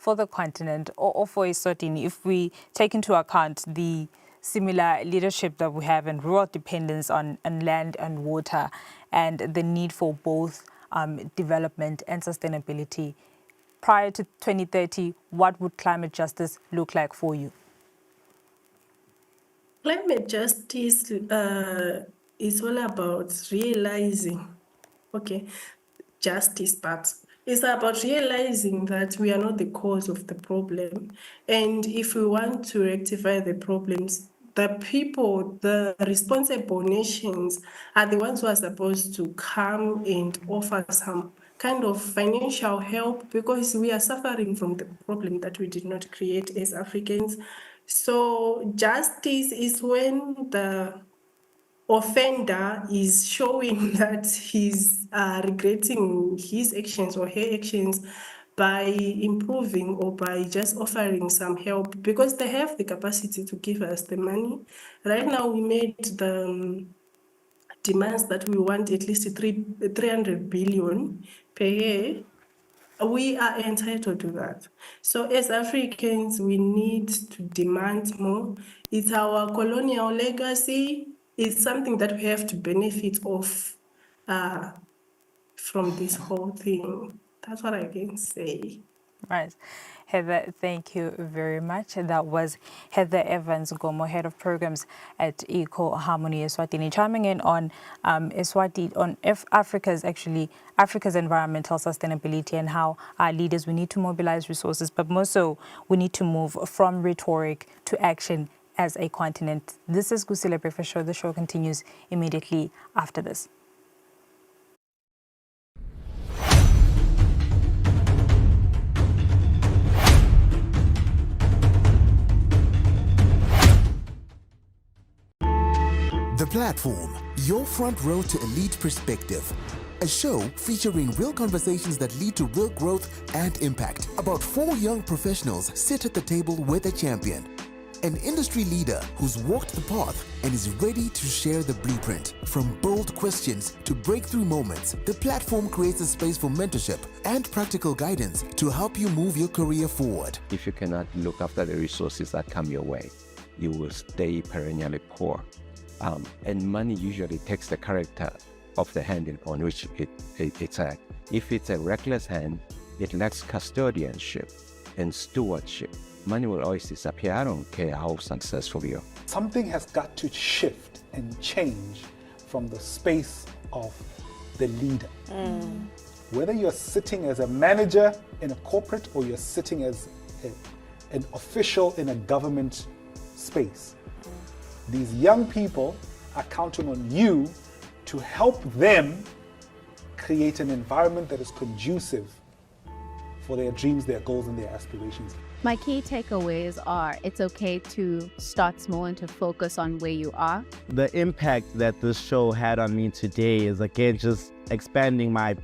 the continent or for Eswatini if we take into account the similar leadership that we have in rural dependence on land and water and the need for both development and sustainability? Prior to 2030, what would climate justice look like for you? Climate justice is all about realizing, justice, but it's about realizing that we are not the cause of the problem. And if we want to rectify the problems, the people, the responsible nations are the ones who are supposed to come and offer some kind of financial help because we are suffering from the problem that we did not create as Africans. So justice is when the offender is showing that he's regretting his actions or her actions by improving or by just offering some help because they have the capacity to give us the money. Right now, we made the demands that we want at least 300 billion per year. We are entitled to that. So as Africans, we need to demand more. It's our colonial legacy. It's something that we have to benefit of from this whole thing. That's what I can say. Right. Heather, thank you very much. That was Heather Evans Gomo, Head of Programs at Eco Harmony Eswatini, chiming in on Eswatini, on Africa's environmental sustainability and how our leaders, we need to mobilize resources, but more so, we need to move from rhetoric to action as a continent. This is Kusile Breakfast Show. The show continues immediately after this. The Platform, your front row to elite perspective. A show featuring real conversations that lead to real growth and impact. About 4 young professionals sit at the table with a champion. An industry leader who's walked the path and is ready to share the blueprint. From bold questions to breakthrough moments, the Platform creates a space for mentorship and practical guidance to help you move your career forward. If you cannot look after the resources that come your way, you will stay perennially poor. And money usually takes the character of the hand on which it's at. If it's a reckless hand, it lacks custodianship and stewardship. Money will always disappear. I don't care how successful you are. Something has got to shift and change from the space of the leader. Whether you're sitting as a manager in a corporate or you're sitting as an official in a government space, these young people are counting on you to help them create an environment that is conducive for their dreams, their goals, and their aspirations. My key takeaways are it's okay to start small and to focus on where you are. The impact that this show had on me today is, again, just expanding my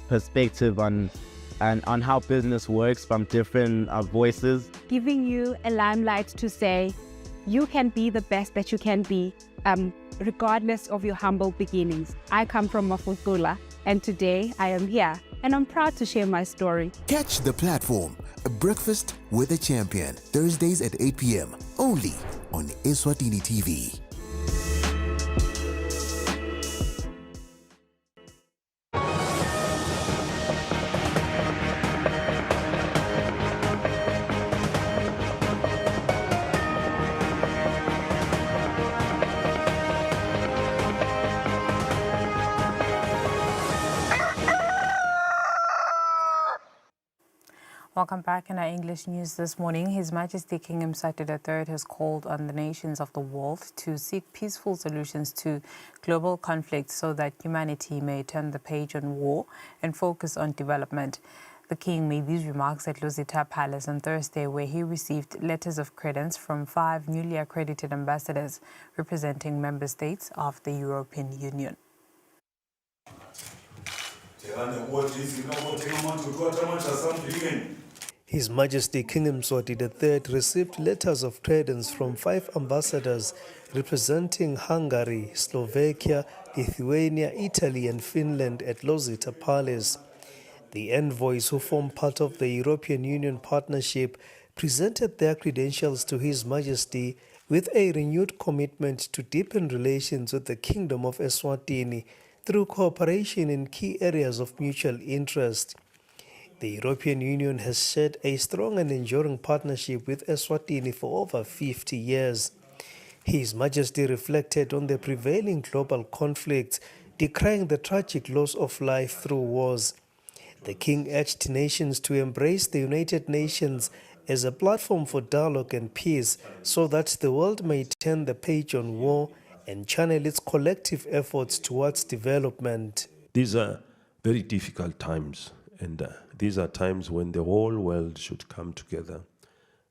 perspective on how business works from different voices. Giving you a limelight to say, you can be the best that you can be, regardless of your humble beginnings. I come from Mafutula, and today I am here, and I'm proud to share my story. Catch The Platform, a breakfast with a champion, Thursdays at 8 p.m. only on Eswatini TV. Welcome back in our English news this morning. His Majesty King Mswati III has called on the nations of the world to seek peaceful solutions to global conflicts so that humanity may turn the page on war and focus on development. The King made these remarks at Luzita Palace on Thursday, where he received letters of credence from 5 newly accredited ambassadors representing member states of the European Union. His Majesty King Mswati III received letters of credence from 5 ambassadors representing Hungary, Slovakia, Lithuania, Italy and Finland at Luzita Palace. The envoys, who form part of the European Union partnership, presented their credentials to His Majesty with a renewed commitment to deepen relations with the Kingdom of Eswatini through cooperation in key areas of mutual interest. The European Union has shared a strong and enduring partnership with Eswatini for over 50 years. His Majesty reflected on the prevailing global conflicts, decrying the tragic loss of life through wars. The King urged nations to embrace the United Nations as a platform for dialogue and peace so that the world may turn the page on war and channel its collective efforts towards development. These are very difficult times, and these are times when the whole world should come together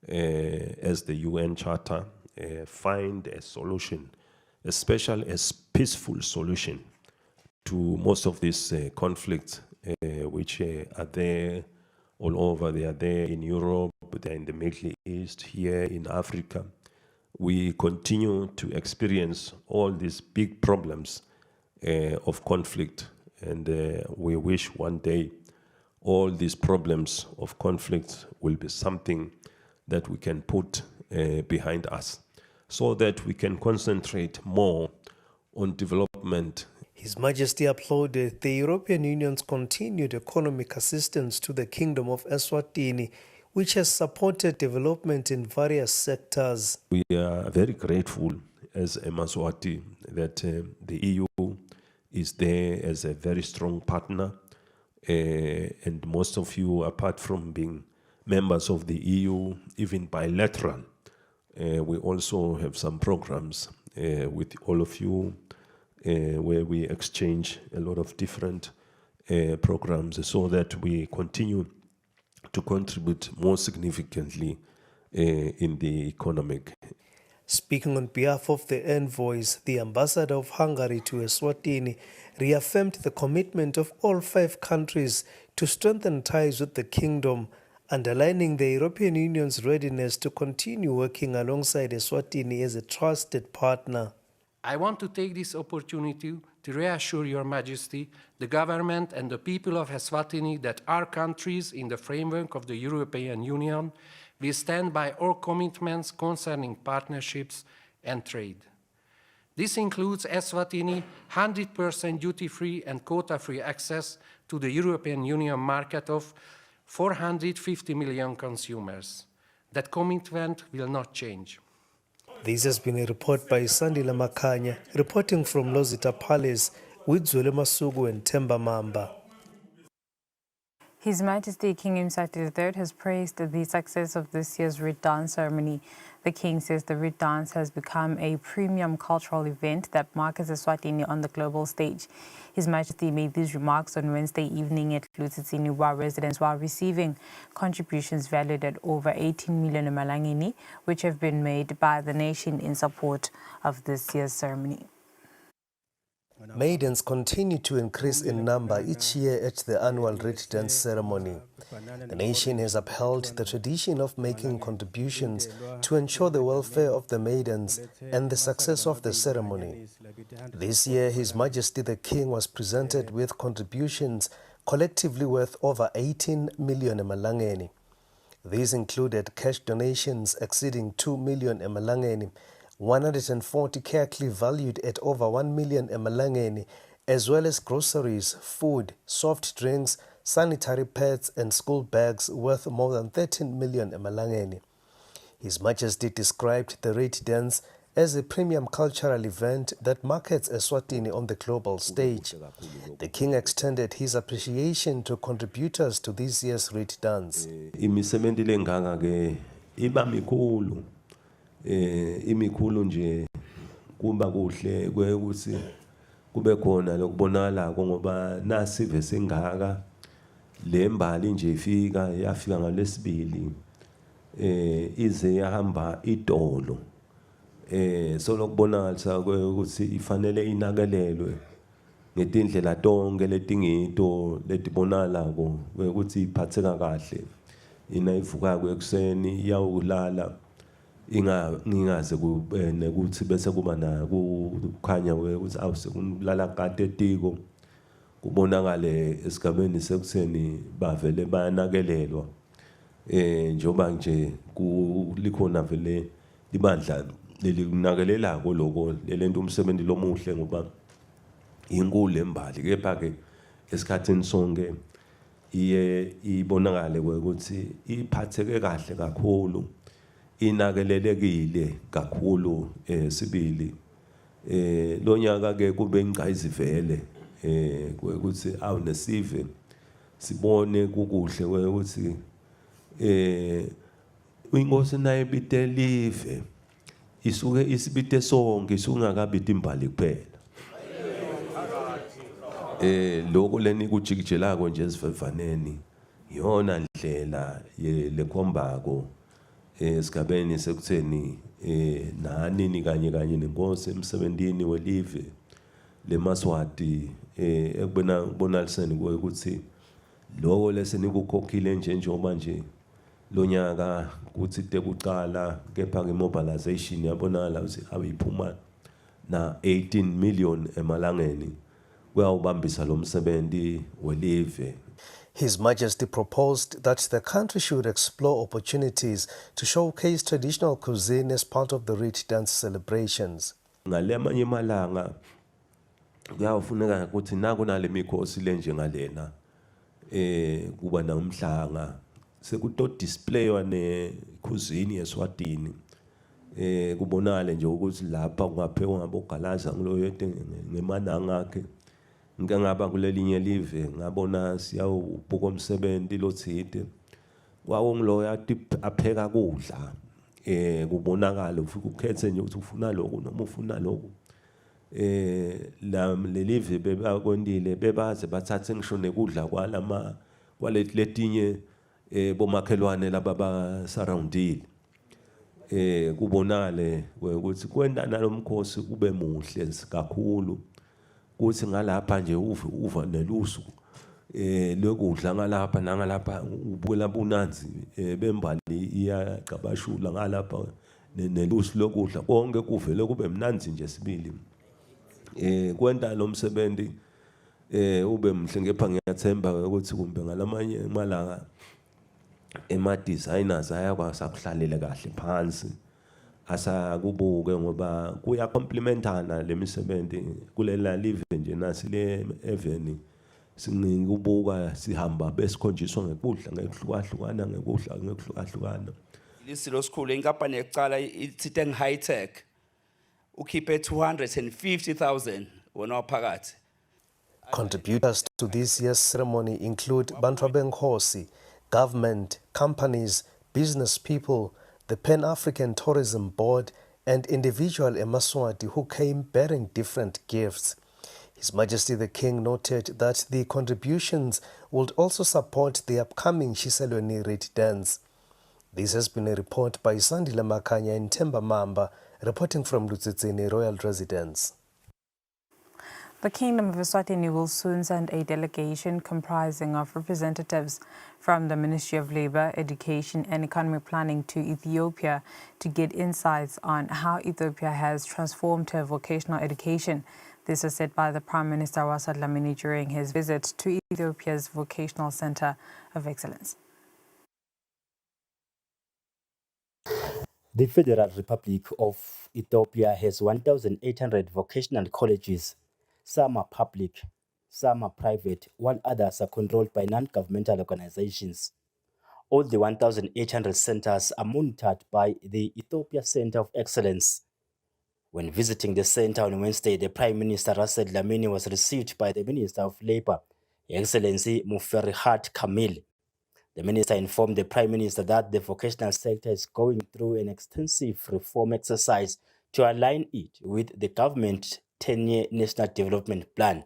as the UN Charter, find a solution, especially a peaceful solution to most of these conflicts which are there all over. They are there in Europe, they are in the Middle East, here in Africa. We continue to experience all these big problems of conflict, and we wish one day all these problems of conflict will be something that we can put behind us so that we can concentrate more on development. His Majesty applauded the European Union's continued economic assistance to the Kingdom of Eswatini, which has supported development in various sectors. We are very grateful as Eswatini that the EU is there as a very strong partner, and most of you, apart from being members of the EU, even bilateral, we also have some programs with all of you where we exchange a lot of different programs so that we continue to contribute more significantly in the economic. Speaking on behalf of the envoys, the ambassador of Hungary to Eswatini reaffirmed the commitment of all 5 countries to strengthen ties with the kingdom, underlining the European Union's readiness to continue working alongside Eswatini as a trusted partner. I want to take this opportunity to reassure Your Majesty, the government and the people of Eswatini that our countries, in the framework of the European Union, We stand by our commitments concerning partnerships and trade. This includes Eswatini 100% duty-free and quota-free access to the European Union market of 450 million consumers. That commitment will not change. This has been a report by Sandila Makanya, reporting from Lozita Palace with Zwele Masugu and Temba Mamba. His Majesty King Mswati III has praised the success of this year's Red Dance ceremony. The King says the Red Dance has become a premium cultural event that markets Eswatini on the global stage. His Majesty made these remarks on Wednesday evening at Eswatini residence while receiving contributions valued at over 18 million emalangeni, which have been made by the nation in support of this year's ceremony. Maidens continue to increase in number each year at the annual Red Dance ceremony. The nation has upheld the tradition of making contributions to ensure the welfare of the maidens and the success of the ceremony. This year, His Majesty the King was presented with contributions collectively worth over 18 million emalangeni. These included cash donations exceeding 2 million emalangeni, 140 carefully valued at over 1 million emalangeni, as well as groceries, food, soft drinks, sanitary pads and school bags worth more than 13 million emalangeni. His Majesty described the Red Dance as a premium cultural event that markets Eswatini on the global stage. The King extended his appreciation to contributors to this year's Red Dance. Imikhulu nje kuba kuhle ukuthi kube khona lokubonala ngoba nasive sengaka lembali nje yafika ngalesibili ize yahamba idolo so lokubonala ukuthi ifanele inakelelwe ngetindlela tonke letingito letibonala ukuthi iphatheka kahle inayivuka kwekuseni iyawulala ingaze nekuthi bese kuba na kukhanya ukuthi awusekulala kade etiko kubonakale esigabeni sekuseni bavele bayanakelelwa njoba nje kulikhona vele libandla lelinakelelako lokho lento umsebenzi lomuhle ngoba inkulu embali kepha ke esikhathini sonke iye ibonakale ukuthi iphatheke kahle kakhulu inakelelekile kakhulu sibili lo nyaka ke kube ingcayizivele ukuthi awunesive sibone kukuhle ukuthi inkosi naye bitelive isuke isibite sonke isungakabiti imbali kuphela lokho leni kujikijelako nje esivevaneni yona ndlela lekhombako esigabeni sekutheni nani kanye nenkosi emsebenzini welive leMaswati ekubonaliseni ukuthi lokho lesenikukhokhile njengoba nje lonyaka kuthi tekuqala kepha ke mobilization yabonala ukuthi ayiphuma na 18 million emalangeni kuyawubambisa lo msebenzi welive. His Majesty proposed that the country should explore opportunities to showcase traditional cuisine as part of the Red Dance celebrations. Ngalemanye malanga kuyafuneka ukuthi nakunale mikhosi lenje ngalena kuba namhlanga sekuto display ne cuisine yeSwatini kubonale nje ukuthi lapha kungaphekwa ngabogalaza ngiloyo ngemananga akhe ngingaba kulelinye live ngabona siyawubuka umsebenzi lothide kwawo ngiloya apheka kudla kubonakala ufika ukhethe nje ukuthi ufuna lokho noma ufuna lokho lelive bebakwendile bebaze bathathe ngisho nekudla kwaletinye bomakhelwane laba basurroundile kubonale ukuthi kwenda nalomkhosi kube muhle kakhulu kuthi ngalapha nje uva nelusu lokudla ngalapha nangalapha ubukela bunanzi bembali iyagabashula ngalapha nelusu lokudla konke kuvele kube mnanzi nje sibili kwenta lo msebenzi ube mhle ngepha ngiyathemba ukuthi kumbe ngalamanye malanga ema-designers ayakwazi akuhlalele kahle phansi asakubuke ngoba kuyakomplementana le misebenzi kulela live nje nasi le eveni sinikubuka sihamba besikhonjiswa ngekudla ngekuhlukahlukana ngekudla ngekuhlukahlukana Lisilo school inkampani yekucala itsiteng high tech ukhiphe 250,000 wona waphakathi. Contributors to this year's ceremony include Bantrabeng Hosi, government, companies, business people, the Pan-African Tourism Board, and individual Eswatini who came bearing different gifts. His Majesty the King noted that the contributions would also support the upcoming Kusile Reed Dance. This has been a report by Sandile Makanya and Temba Mamba, reporting from Lutsitsini Royal Residence. The Kingdom of Eswatini will soon send a delegation comprising of representatives from the Ministry of Labour, Education and Economic Planning to Ethiopia to get insights on how Ethiopia has transformed her vocational education. This was said by the Prime Minister Wasat Lamini during his visit to Ethiopia's Vocational Centre of Excellence. The Federal Republic of Ethiopia has 1,800 vocational colleges. Some are public, some are private, while others are controlled by non-governmental organizations. All the 1,800 centers are monitored by the Ethiopia Center of Excellence. When visiting the center on Wednesday, the Prime Minister Russell Lamini was received by the Minister of Labour, Excellency Muferihat Kamil. The minister informed the Prime Minister that the vocational sector is going through an extensive reform exercise to align it with the government 10-year National Development Plan.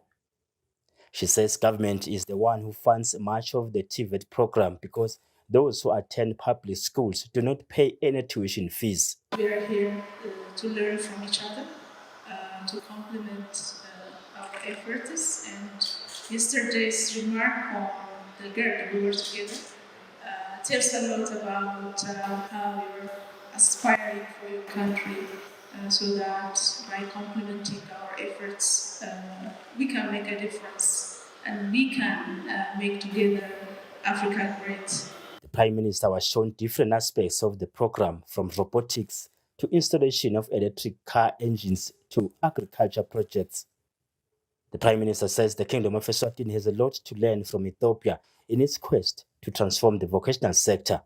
She says government is the one who funds much of the TVET program because those who attend public schools do not pay any tuition fees. We are here to learn from each other, to complement our efforts, and yesterday's remark on the girl that we were together tells a lot about how you're aspiring for your country so that by complementing our efforts, we can make a difference and we can make together Africa great. The Prime Minister was shown different aspects of the program, from robotics to installation of electric car engines to agriculture projects. The Prime Minister says the Kingdom of Eswatini has a lot to learn from Ethiopia in its quest to transform the vocational sector.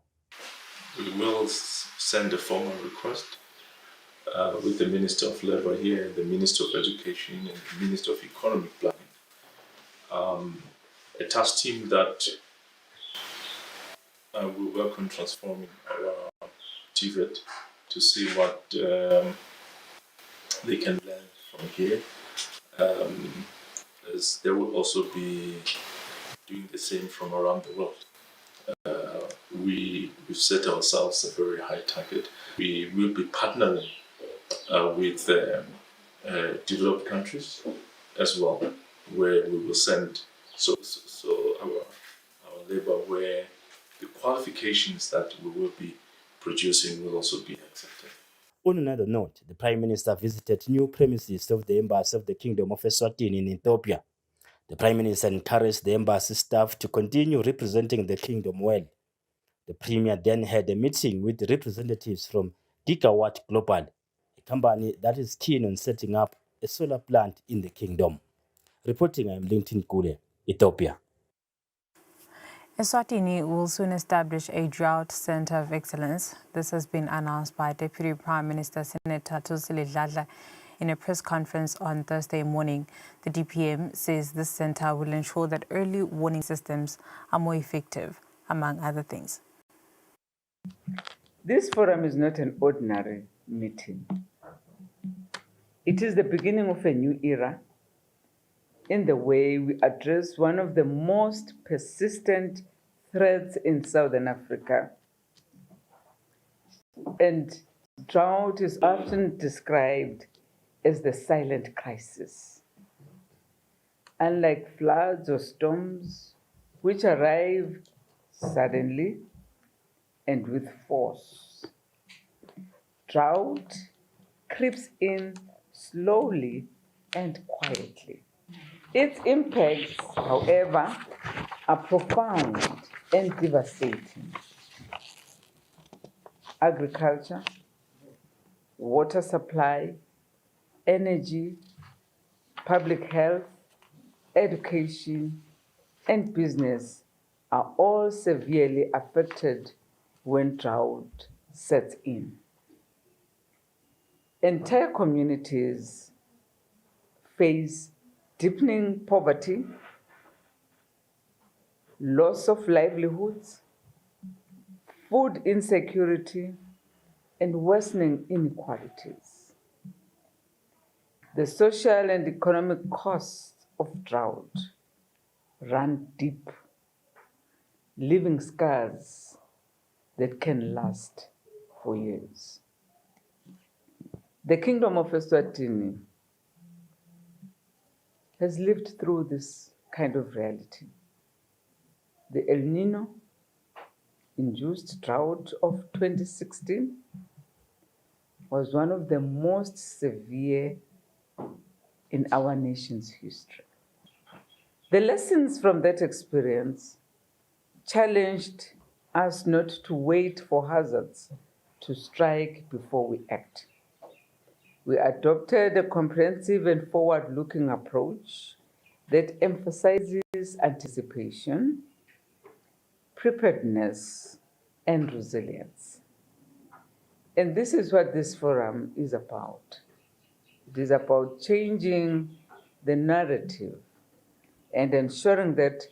We will send a formal request with the Minister of Labour here, the Minister of Education and the Minister of Economic Planning. A task team that will work on transforming our TVET to see what they can learn from here. As they will also be doing the same from around the world. We've set ourselves a very high target. We will be partnering with developed countries as well, where we will send our labor where the qualifications that we will be producing will also be accepted. On another note, the Prime Minister visited new premises of the Embassy of the Kingdom of Eswatini in Ethiopia. The Prime Minister encouraged the embassy staff to continue representing the Kingdom well. The Premier then had a meeting with representatives from Drought Global, a company that is keen on setting up a solar plant in the Kingdom. Reporting, I am Linton Kule, Ethiopia. Eswatini will soon establish a Drought Centre of Excellence. This has been announced by Deputy Prime Minister Senator Kusile in a press conference on Thursday morning. The DPM says this centre will ensure that early warning systems are more effective, among other things. This forum is not an ordinary meeting. It is the beginning of a new era in the way we address one of the most persistent threats in Southern Africa. And drought is often described as the silent crisis. Unlike floods or storms, which arrive suddenly and with force, drought creeps in slowly and quietly. Its impacts, however, are profound and devastating. agriculture, water supply, energy, public health, education, and business are all severely affected when drought sets in. Entire communities face deepening poverty, loss of livelihoods, food insecurity, and worsening inequalities. The social and economic costs of drought run deep, leaving scars that can last for years. The Kingdom of Eswatini has lived through this kind of reality. The El Nino induced drought of 2016 was one of the most severe in our nation's history. The lessons from that experience challenged us not to wait for hazards to strike before we act. We adopted a comprehensive and forward-looking approach that emphasizes anticipation, preparedness, and resilience. And this is what this forum is about. It is about changing the narrative and ensuring that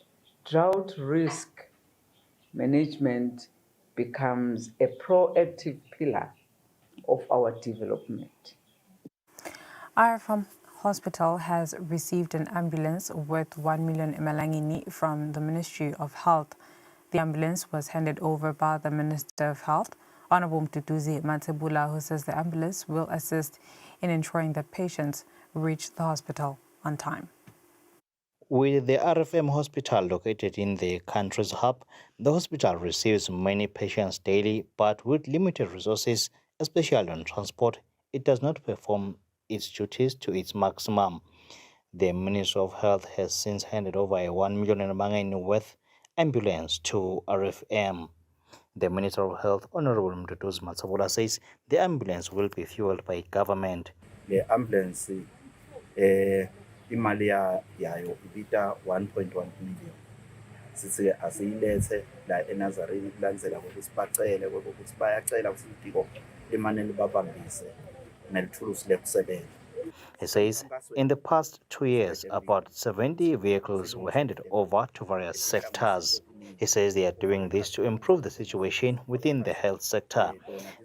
drought risk management becomes a proactive pillar of our development. RFM Hospital has received an ambulance worth 1 million emalangeni from the Ministry of Health. The ambulance was handed over by the Minister of Health, Honorable Mduduzi Matebula, who says the ambulance will assist in ensuring that patients reach the hospital on time. With the RFM hospital located in the country's hub, the hospital receives many patients daily, but with limited resources, especially on transport, it does not perform its duties to its maximum. The Ministry of Health has since handed over a 1 million worth ambulance to RFM. The Minister of Health, Honorable Mduduzi Matebula, says the ambulance will be fueled by government. The ambulance imali yayo ibita 1.1 million. Sithi asiyilethe la eNazarene kulandzela ukuthi bacele ukuthi bayacela ukuthi idiko limane libabambise nelithulusi lekusebenza. He says in the past 2 years, about 70 vehicles were handed over to various sectors. He says they are doing this to improve the situation within the health sector.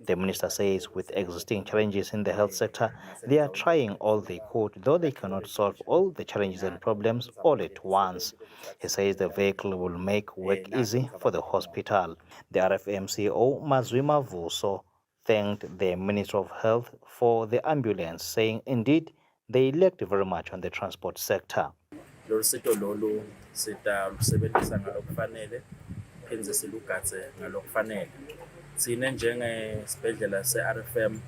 The minister says with existing challenges in the health sector, they are trying all they could, though they cannot solve all the challenges and problems all at once. He says the vehicle will make work easy for the hospital. The RFM CEO, Mazwima Vuso, thanked the Minister of Health for the ambulance, saying indeed they lacked very much on the transport sector. Lolu sito lolu sita lusebenzisa ngalokufanele phindze silugatse ngalokufanele. Sine njengesibhedlela se-RFM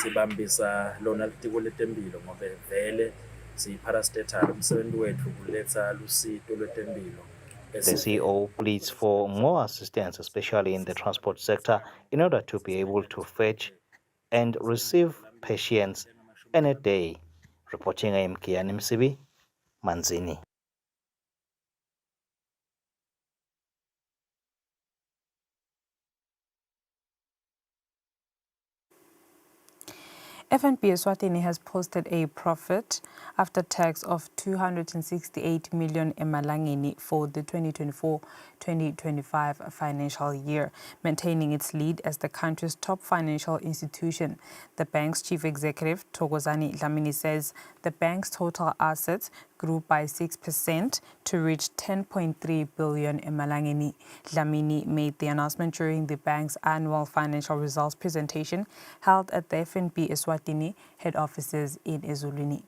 sibambisa lona litiko letemphilo ngoba vele siyiparastatal umsebenzi wethu kuletha lusito lwetemphilo. The CEO pleads for more assistance, especially in the transport sector, in order to be able to fetch and receive patients in a day. Reporting I am Kian Msibi, Manzini. FNB Eswatini has posted a profit after tax of 268 million emalangeni for the 2024-2025 financial year, maintaining its lead as the country's top financial institution. The bank's chief executive, Thokozani Dlamini, says the bank's total assets grew by 6% to reach 10.3 billion emalangeni. Dlamini made the announcement during the bank's annual financial results presentation held at the FNB Eswatini head offices in Ezulwini.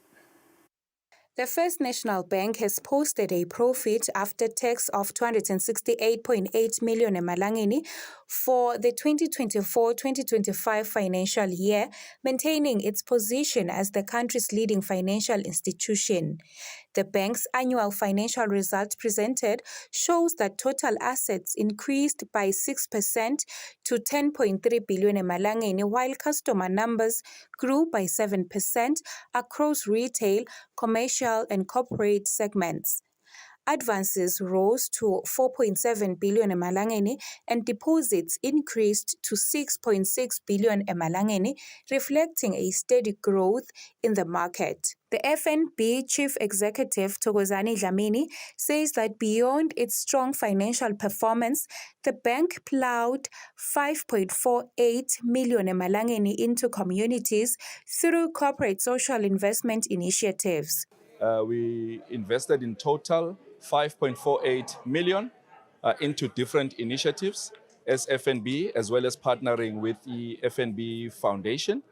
The First National Bank has posted a profit after tax of 268.8 million emalangeni for the 2024-2025 financial year, maintaining its position as the country's leading financial institution. The bank's annual financial results presented shows that total assets increased by 6% to 10.3 billion emalangeni, while customer numbers grew by 7% across retail, commercial, and corporate segments. Advances rose to 4.7 billion emalangeni and deposits increased to 6.6 billion emalangeni, reflecting a steady growth in the market. The FNB Chief Executive Thokozani Dlamini says that beyond its strong financial performance, the bank plowed 5.48 million emalangeni into communities through corporate social investment initiatives. We invested in total 5.48 million into different initiatives as FNB, as well as partnering with the FNB Foundation.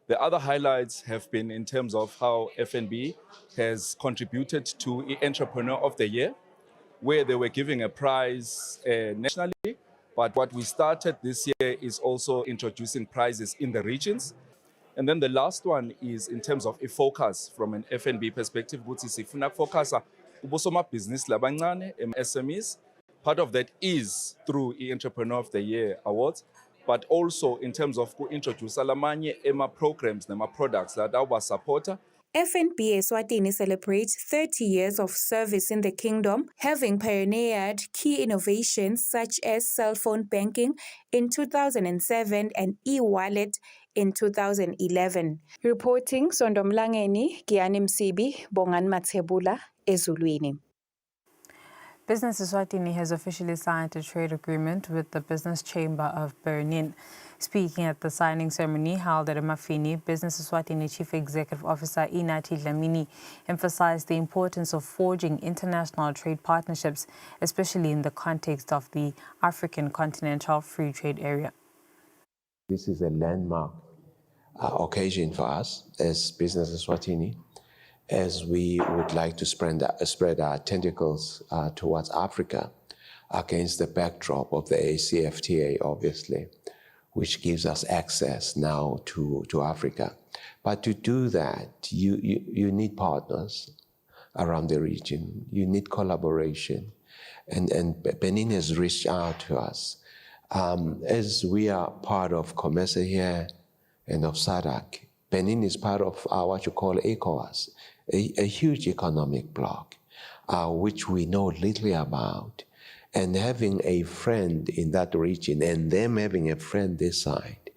The other highlights have been in terms of how FNB has contributed to the Entrepreneur of the Year, where they were giving a prize nationally. But what we started this year is also introducing prizes in the regions. And then the last one is in terms of a focus from an FNB perspective, which is sifuna focusa ubosoma business labancane SMEs. Part of that is through the Entrepreneur of the Year awards, but also in terms of introduce alamanye ema programs, nema products that our supporter. FNB Eswatini celebrates 30 years of service in the kingdom, having pioneered key innovations such as cell phone banking in 2007 and e-wallet in 2011. Reporting Sondomlangeni, Giani Msibi, Bongan Matsebula, Ezulwini. Business Eswatini has officially signed a trade agreement with the Business Chamber of Benin. Speaking at the signing ceremony held at Mafini, Business Eswatini Chief Executive Officer Inathi Dlamini emphasized the importance of forging international trade partnerships, especially in the context of the African Continental Free Trade Area. This is a landmark occasion for us as Business Eswatini, as we would like to spread our tentacles towards Africa against the backdrop of the ACFTA, obviously, which gives us access now to Africa. But to do that, you need partners around the region. You need collaboration. And Benin has reached out to us. As we are part of COMESA here and of SADC, Benin is part of what you call ECOWAS, a huge economic bloc, which we know little about. And having a friend in that region and them having a friend this side,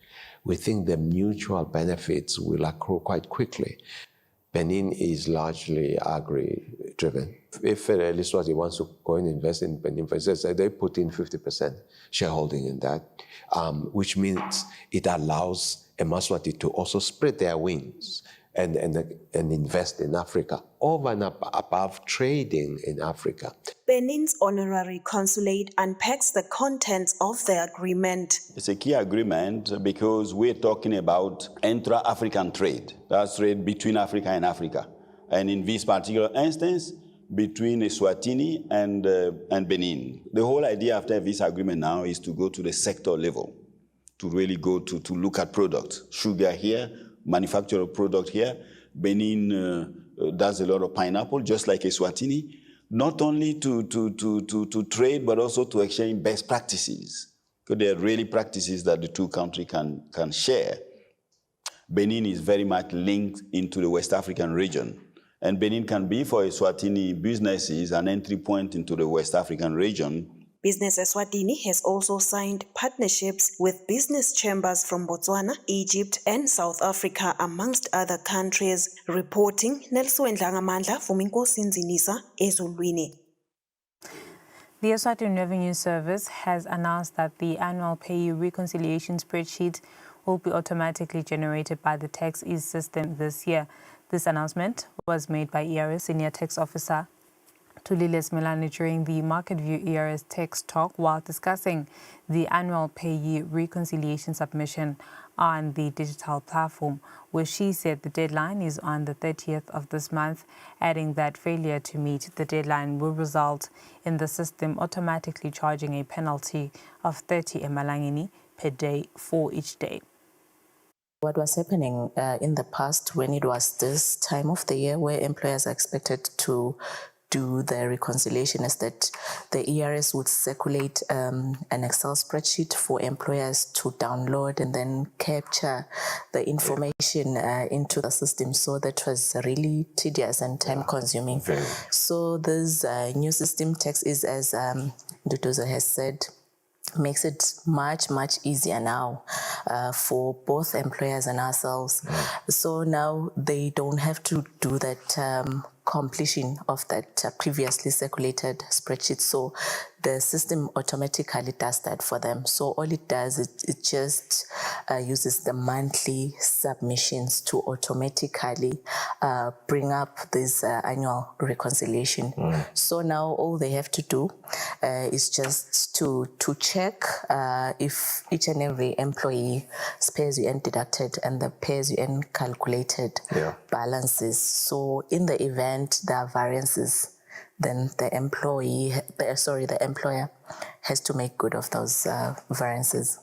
we think the mutual benefits will accrue quite quickly. Benin is largely agri-driven. If Eswatini wants to go and invest in Benin, for instance, they put in 50% shareholding in that, which means it allows Eswatini to also spread their wings and invest in Africa, over and above trading in Africa. Benin's honorary consulate unpacks the contents of the agreement. It's a key agreement because we're talking about intra-African trade. That's trade between Africa and Africa. And in this particular instance, between Eswatini and Benin. The whole idea after this agreement now is to go to the sector level, to really go to look at products. Sugar here, manufacture of product here. Benin does a lot of pineapple, just like Eswatini, not only to trade, but also to exchange best practices. Because there are really practices that the two countries can share. Benin is very much linked into the West African region. And Benin can be, for Eswatini businesses, an entry point into the West African region. Business Eswatini has also signed partnerships with business chambers from Botswana, Egypt, and South Africa, amongst other countries. Reporting, Nelson Dlangamandla, Fuminkosi Nzinisa, Ezulwini. The Eswatini Revenue Service has announced that the annual payee reconciliation spreadsheet will be automatically generated by the tax ease system this year. This announcement was made by ERS Senior Tax Officer Tuliles Milani during the Market View ERS Tax Talk while discussing the annual payee reconciliation submission on the digital platform, where she said the deadline is on the 30th of this month, adding that failure to meet the deadline will result in the system automatically charging a penalty of 30 emalangeni per day for each day. What was happening in the past when it was this time of the year where employers are expected to do the reconciliation is that the ERS would circulate an Excel spreadsheet for employers to download and then capture the information into the system. So that was really tedious and time consuming. So this new system text is, as Duduza has said, makes it much easier now for both employers and ourselves. So now they don't have to do that completion of that previously circulated spreadsheet. So the system automatically does that for them. So all it does, it just uses the monthly submissions to automatically bring up this annual reconciliation. So now all they have to do is just to check if each and every employee pay-as-you-earn deducted and the pay-as-you-earn calculated balances. So in the event there are variances, then the employer has to make good of those variances.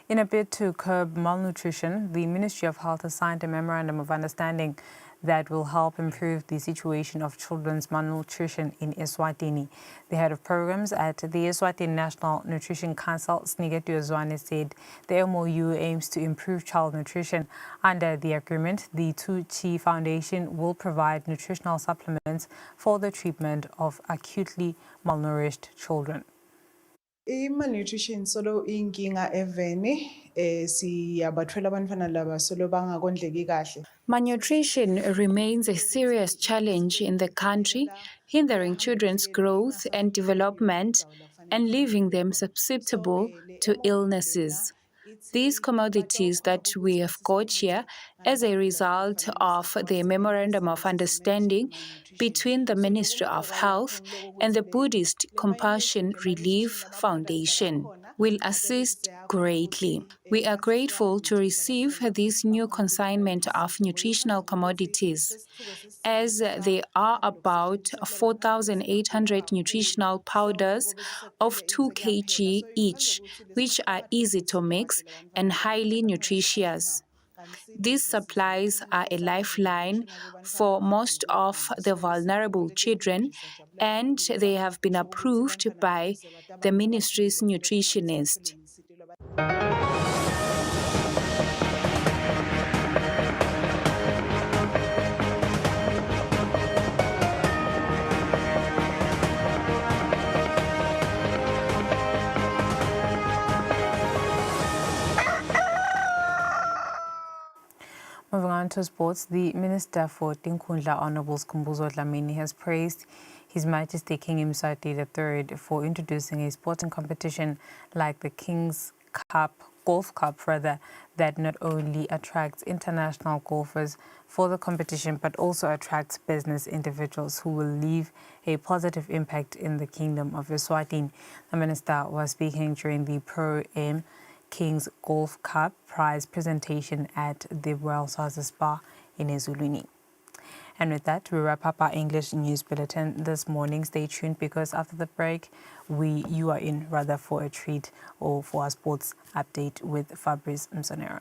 In a bid to curb malnutrition, the Ministry of Health has signed a memorandum of understanding that will help improve the situation of children's malnutrition in Eswatini. The head of programs at the Eswatini National Nutrition Council, Eswatini, said the MOU aims to improve child nutrition. Under the agreement, the Tuchi Foundation will provide nutritional supplements for the treatment of acutely malnourished children. Malnutrition solo inkinga eveni siyabathwala abantwana laba solo bangakondleki kahle. Malnutrition remains a serious challenge in the country, hindering children's growth and development and leaving them susceptible to illnesses. These commodities that we have got here as a result of the Memorandum of Understanding between the Ministry of Health and the Buddhist Compassion Relief Foundation will assist greatly. We are grateful to receive this new consignment of nutritional commodities, as there are about 4,800 nutritional powders of 2 kg each, which are easy to mix and highly nutritious. These supplies are a lifeline for most of the vulnerable children, and they have been approved by the ministry's nutritionist. Moving on to sports, the Minister for Tinkhundla, Honourable Skhumbuzo Dlamini, has praised His Majesty King Mswati III for introducing a sporting competition like the King's Golf Cup, that not only attracts international golfers for the competition, but also attracts business individuals who will leave a positive impact in the Kingdom of Eswatini. The Minister was speaking during the Pro-Am King's Golf Cup prize presentation at the Royal Sources Spa in Eswatini. And with that, we wrap up our English news bulletin this morning. Stay tuned, because after the break, you are in for a treat or for our sports update with Fabrice Msonera.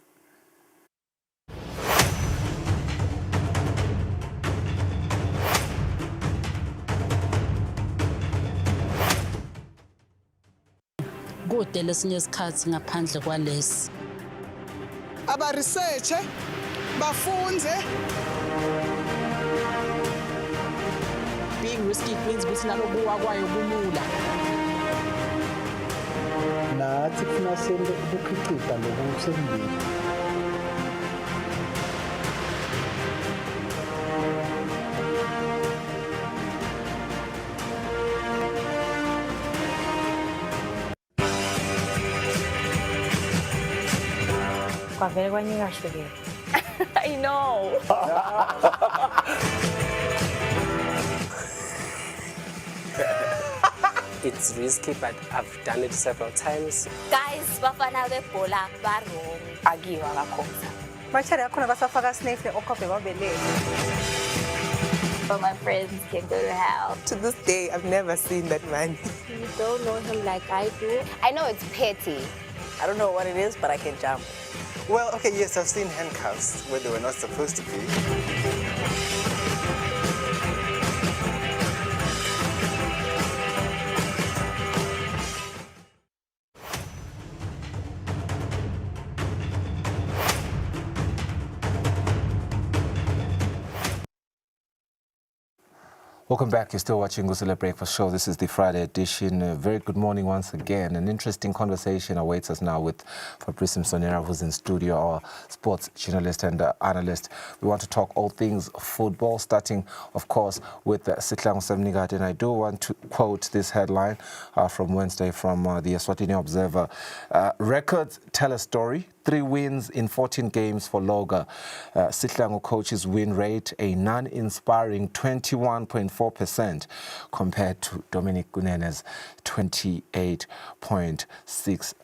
Kude lesinye isikhathi ngaphandle kwalesi. Aba research bafunze. Being risky means ukuthi nalokuwa kwayo kulula. Nathi kufuna senze ukukhiqiza lokusemini. Kwavele kwanyika shukela. I know. It's risky, but I've done it several times. Guys, bafana bebola barong akiwa kakhona. Bachara yakhona basafaka snafe okhobe babelele. But my friends can go to hell. To this day, I've never seen that man. You don't know him like I do. I know it's petty. I don't know what it is, but I can jump. Well, okay, yes, I've seen handcuffs where they were not supposed to be. Welcome back. You're still watching Kusile Breakfast Show. This is the Friday edition. A very good morning once again. An interesting conversation awaits us now with Fabrice Msonera, who's in studio, our sports journalist and analyst. We want to talk all things football, starting, of course, with Sihlangu Semnigati. And I do want to quote this headline from Wednesday from the Eswatini Observer. Records tell a story. 3 wins in 14 games for Loga. Sihlangu coach's win rate, a non-inspiring 21.4% compared to Dominic Gunene's 28.6%.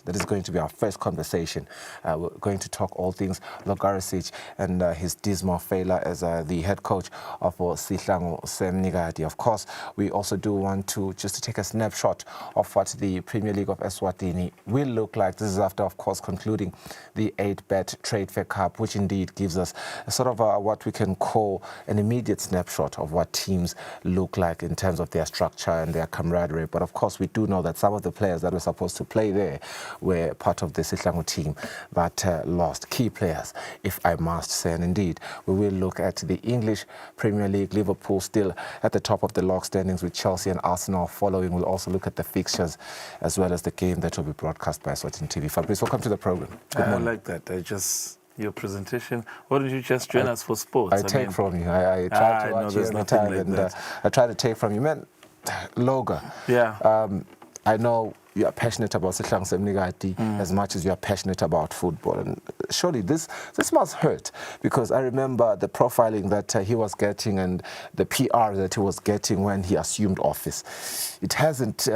That is going to be our first conversation. We're going to talk all things Logarisic and his dismal failure as the head coach of Sihlangu Semnigati. Of course, we also do want to just take a snapshot of what the Premier League of Eswatini will look like. This is after, of course, concluding the 8-bet Trade Fair Cup, which indeed gives us a sort of what we can call an immediate snapshot of what teams look like in terms of their structure and their camaraderie. But of course, we do know that some of the players that were supposed to play there were part of the Sihlangu team that lost key players, if I must say. And indeed, we will look at the English Premier League. Liverpool still at the top of the log standings with Chelsea and Arsenal following. We'll also look at the fixtures as well as the game that will be broadcast by Eswatini TV. Fabrice, welcome to the program. Good morning. I like that. Your presentation. Why don't you just join us for sports? I take from you. I try to watch you every time, like and I try to take from you. Man, Loga. Yeah. I know you are passionate about Sihlangu Semnigati as much as you are passionate about football. And surely this must hurt, because I remember the profiling that he was getting and the PR that he was getting when he assumed office. It hasn't,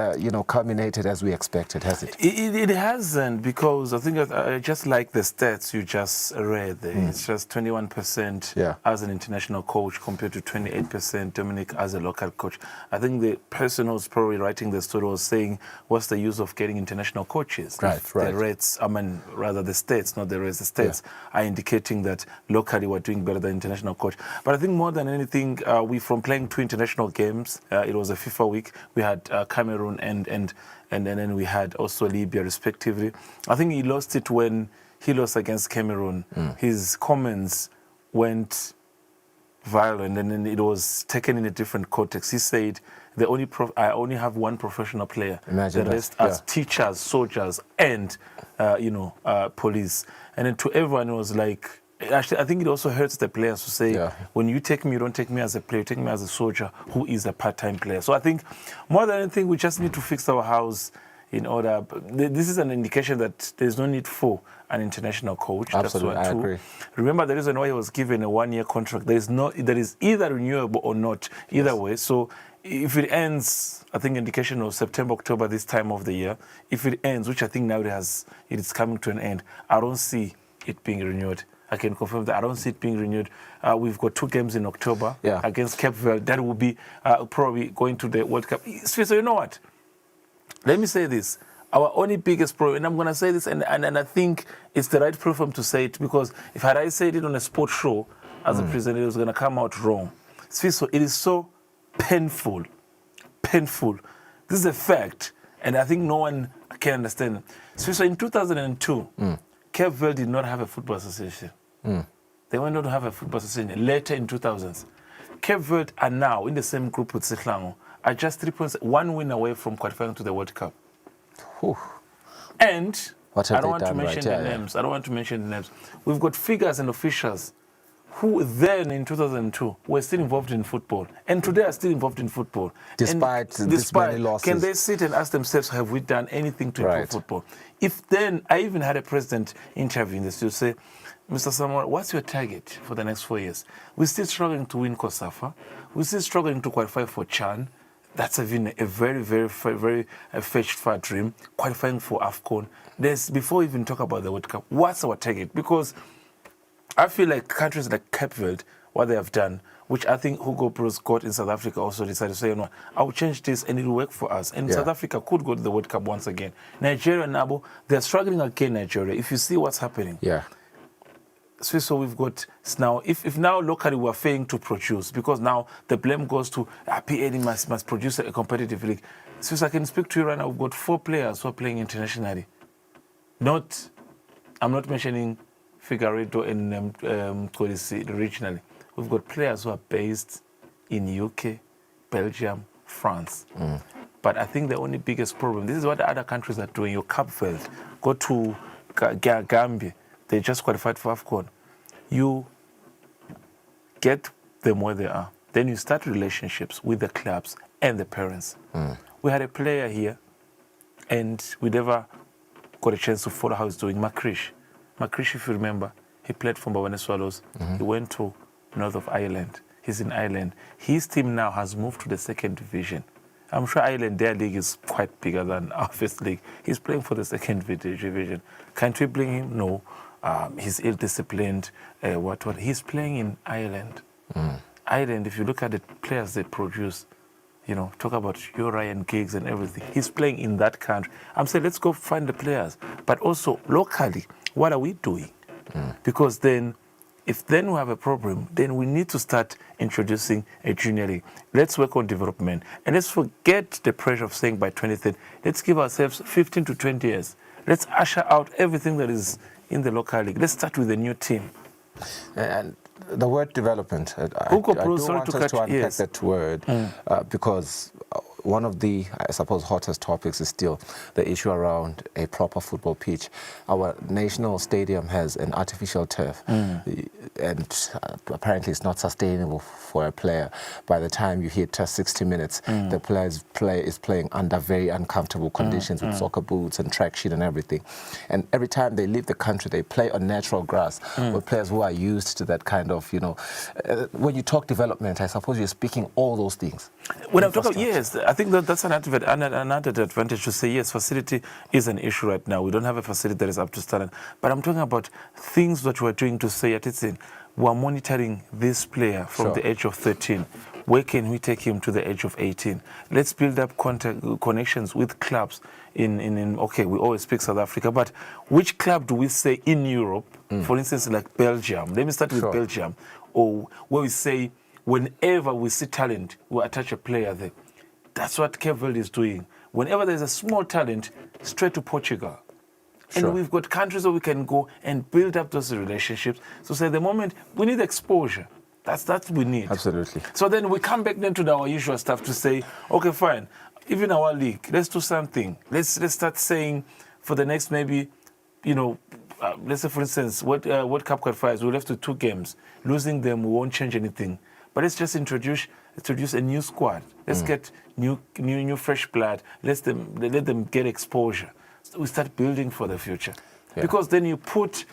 culminated as we expected, has it? It hasn't, because I think I just like the stats you just read there. It's just 21% as an international coach compared to 28% Dominic as a local coach. I think the person who's probably writing the story was saying, what's the use of getting international coaches? Right. The rates, the states, not the rates, the states are indicating that locally we're doing better than international coach. But I think more than anything, from playing 2 international games, it was a FIFA week, we had Cameroon and then we had also Libya respectively. I think he lost it when he lost against Cameroon. His comments went viral, and then it was taken in a different context. He said, I only have one professional player. Imagine the rest are teachers, soldiers, and police. And then to everyone, it was like, actually, I think it also hurts the players to say, when you take me, you don't take me as a player, you take me as a soldier who is a part-time player. So I think more than anything, we just need to fix our house in order. This is an indication that there's no need for an international coach. Absolutely, that's I one, too. agree. Remember, the reason why he was given a 1-year contract, that is either renewable or not, either way. So if it ends, I think indication of September, October, this time of the year, if it ends, which I think now it is coming to an end, I don't see it being renewed. I can confirm that I don't see it being renewed. We've got 2 games in October against Cape Verde. That will be probably going to the World Cup. So you know what? Let me say this. Our only biggest problem, and I'm going to say this, and I think it's the right platform to say it, because if I said it on a sports show as a presenter, it was going to come out wrong. So it is so painful. This is a fact, and I think no one can understand. So in 2002, Cape Verde did not have a football association. They went on to have a football association later in 2000s. Cape Verde are now in the same group with Sihlangu, are just 3 points, 1 win away from qualifying to the World Cup. And I don't want to mention the names. I don't want to mention the names. We've got figures and officials who then in 2002 were still involved in football, and today are still involved in football. Despite this many losses. Can they sit and ask themselves, have we done anything to improve football? If then, I even had a president interviewing this to say, Mr. Samuel, what's your target for the next 4 years? We're still struggling to win COSAFA. We're still struggling to qualify for CHAN. That's even a very, very, very fetched far dream. Qualifying for AFCON. Before we even talk about the World Cup, what's our target? Because I feel like countries like Cape Verde, what they have done which I think Hugo Broos got in South Africa also decided to say, you know, I'll change this and it'll work for us. And South Africa could go to the World Cup once again. Nigeria, Nabo, they're struggling again, Nigeria. If you see what's happening. Yeah. So we've got now, if now locally we're failing to produce, because now the blame goes to PAD must produce a competitive league. So I can speak to you right now, we've got 4 players who are playing internationally. I'm not mentioning Figueiredo and regionally. We've got players who are based in UK, Belgium, France. But I think the only biggest problem, this is what the other countries are doing. Your Cape Verde, go to Gambia, they just qualified for AFCON. You get them where they are. Then you start relationships with the clubs and the parents. We had a player here, and we never got a chance to follow how he's doing. Makrish, if you remember, he played for Vocational Swallows. He went to north of Ireland. He's in Ireland. His team now has moved to the 2nd division. I'm sure Ireland, their league is quite bigger than our first league. He's playing for the 2nd division. Can't we bring him? No. He's ill-disciplined. What? He's playing in Ireland. Ireland, if you look at the players they produce, you know, talk about your Ryan Giggs and everything. He's playing in that country. I'm saying, let's go find the players. But also, locally, what are we doing? Because then, if then we have a problem, then we need to start introducing a junior league. Let's work on development. And let's forget the pressure of saying by 2030, let's give ourselves 15 to 20 years. Let's usher out everything that is in the local league. Let's start with a new team. And the word development, I do want us to unpack that word because one of the, I suppose, hottest topics is still the issue around a proper football pitch. Our national stadium has an artificial turf, and apparently it's not sustainable for a player. By the time you hit 60 minutes, the player is playing under very uncomfortable conditions with soccer boots and track sheet and everything. And every time they leave the country, they play on natural grass with players who are used to that kind of, you know, when you talk development, I suppose you're speaking all those things. When I'm talking, yes, I think that's another advantage to say, yes, facility is an issue right now. We don't have a facility that is up to standard. But I'm talking about things that we're doing to say, we're monitoring this player from the age of 13. Where can we take him to the age of 18? Let's build up connections with clubs okay, we always speak South Africa, but which club do we say in Europe, for instance, like Belgium? Let me start with Belgium, or where we say, whenever we see talent, we attach a player there. That's what Cape Verde is doing. Whenever there's a small talent, straight to Portugal. And we've got countries where we can go and build up those relationships. So say the moment, we need exposure. That's what we need. Absolutely. So then we come back then to our usual stuff to say, okay, fine, even our league, let's do something. Let's start saying for the next maybe, you know, let's say for instance, World Cup qualifiers, we'll have to 2 games. Losing them won't change anything. But let's just introduce a new squad. Let's get new fresh blood. Let them get exposure. So we start building for the future. Yeah. Because then you put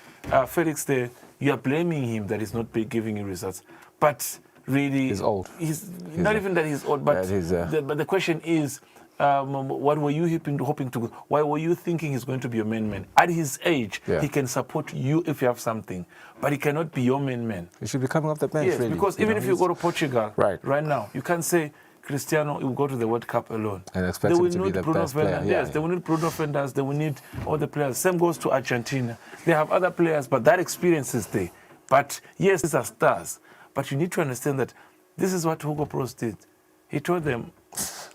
Felix there, you are blaming him that he's not giving you results. But really, he's old. He's not even that he's old, but but the question is, what were you hoping to? Why were you thinking he's going to be your main man? At his age, he can support you if you have something, but he cannot be your main man. He should be coming off the bench, yes, really. Because even if you go to Portugal right now, you can't say Cristiano will go to the World Cup alone. And expect him to be the best player. Yes, they will need Bruno Fernandes, they will need all the players. Same goes to Argentina. They have other players, but that experience is there. But yes, these are stars. But you need to understand that this is what Hugo Broos did. He told them,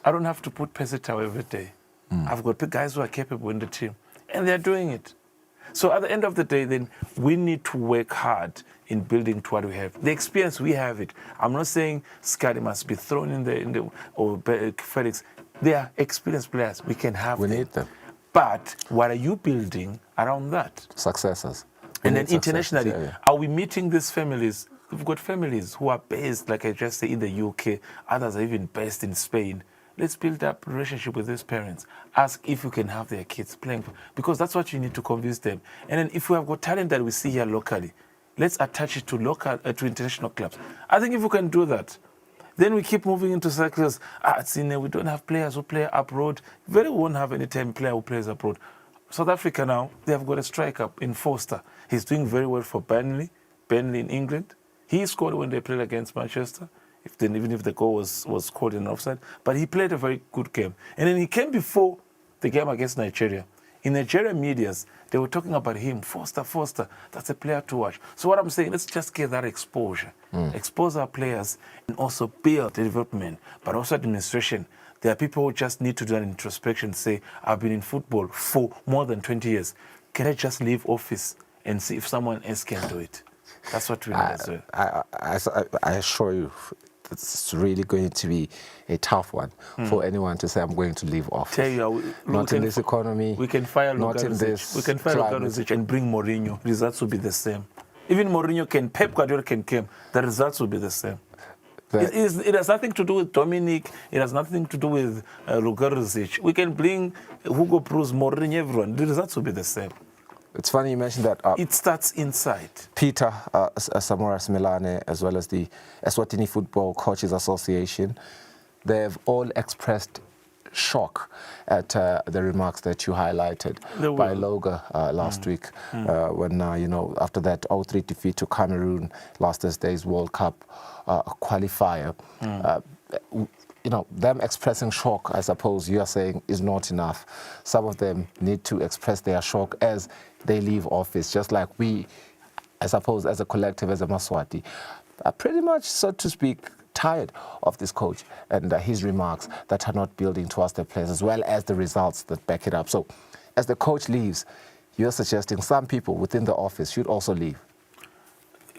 I don't have to put Peseta every day. I've got guys who are capable in the team. And they're doing it. So at the end of the day, then, we need to work hard in building to what we have. The experience, we have it. I'm not saying Scotty must be thrown in the or Felix. They are experienced players. We can have them. We need them. But what are you building around that? Successors. And then internationally, are we meeting these families? We've got families who are based, like I just said, in the UK. Others are even based in Spain. Let's build up a relationship with these parents. Ask if you can have their kids playing, because that's what you need to convince them. And then if we have got talent that we see here locally, let's attach it to to international clubs. I think if we can do that, then we keep moving into circles. We don't have players who play abroad. Very won't have any time player who plays abroad. South Africa now, they have got a striker in Foster. He's doing very well for Burnley in England. He scored when they played against Manchester, even if the goal was called in offside. But he played a very good game. And then he came before the game against Nigeria. In Nigerian medias, they were talking about him, Foster, that's a player to watch. So what I'm saying, let's just get that exposure. Expose our players and also build development, but also administration. There are people who just need to do an introspection, say, I've been in football for more than 20 years. Can I just leave office and see if someone else can do it? That's what we need as well. I assure you, it's really going to be a tough one for anyone to say, I'm going to leave office. Tell you, not in this economy. We can fire not in this We can fire Lugaruzic and bring Mourinho. Results will be the same. Even Mourinho Pep Guardiola can come. The results will be the same. It has nothing to do with Dominic. It has nothing to do with Lugaruzic. We can bring Hugo Broos, Mourinho, everyone. The results will be the same. It's funny you mentioned that. It starts inside. Peter Samuras Milane, as well as the Eswatini Football Coaches Association, they've all expressed shock at the remarks that you highlighted by Loga last week when, after that 0-3 defeat to Cameroon last Thursday's World Cup qualifier. Them expressing shock, I suppose you are saying, is not enough. Some of them need to express their shock as they leave office, just like we, I suppose, as a collective, as a Maswati, are pretty much, so to speak, tired of this coach and his remarks that are not building towards the players, as well as the results that back it up. So, as the coach leaves, you're suggesting some people within the office should also leave.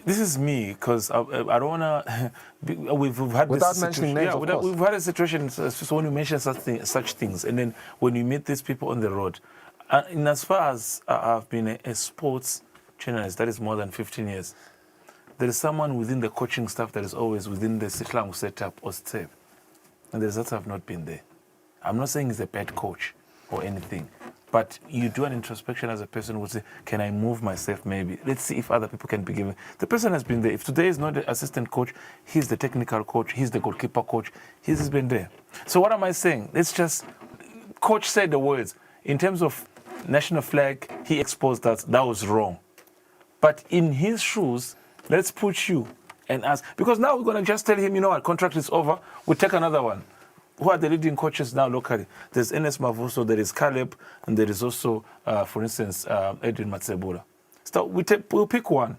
This is me, because I don't want to. We've had without this mentioning situation. names, Yeah, we've had a situation. So when you mention such things, and then when you meet these people on the road, and as far as I've been a sports journalist, that is more than 15 years. There is someone within the coaching staff that is always within the Sihlangu setup or step, and the results have not been there. I'm not saying he's a bad coach or anything. But you do an introspection as a person who would say, can I move myself maybe? Let's see if other people can be given. The person has been there. If today is not the assistant coach, he's the technical coach, he's the goalkeeper coach, he's been there. So what am I saying? Let's just, coach said the words. In terms of national flag, he exposed that was wrong. But in his shoes, let's put you and ask, because now we're going to just tell him, our contract is over, we'll take another one. Who are the leading coaches now locally? There's Enes Mavuso, there is Caleb, and there is also, for instance, Edwin Matsebula. So we'll pick one,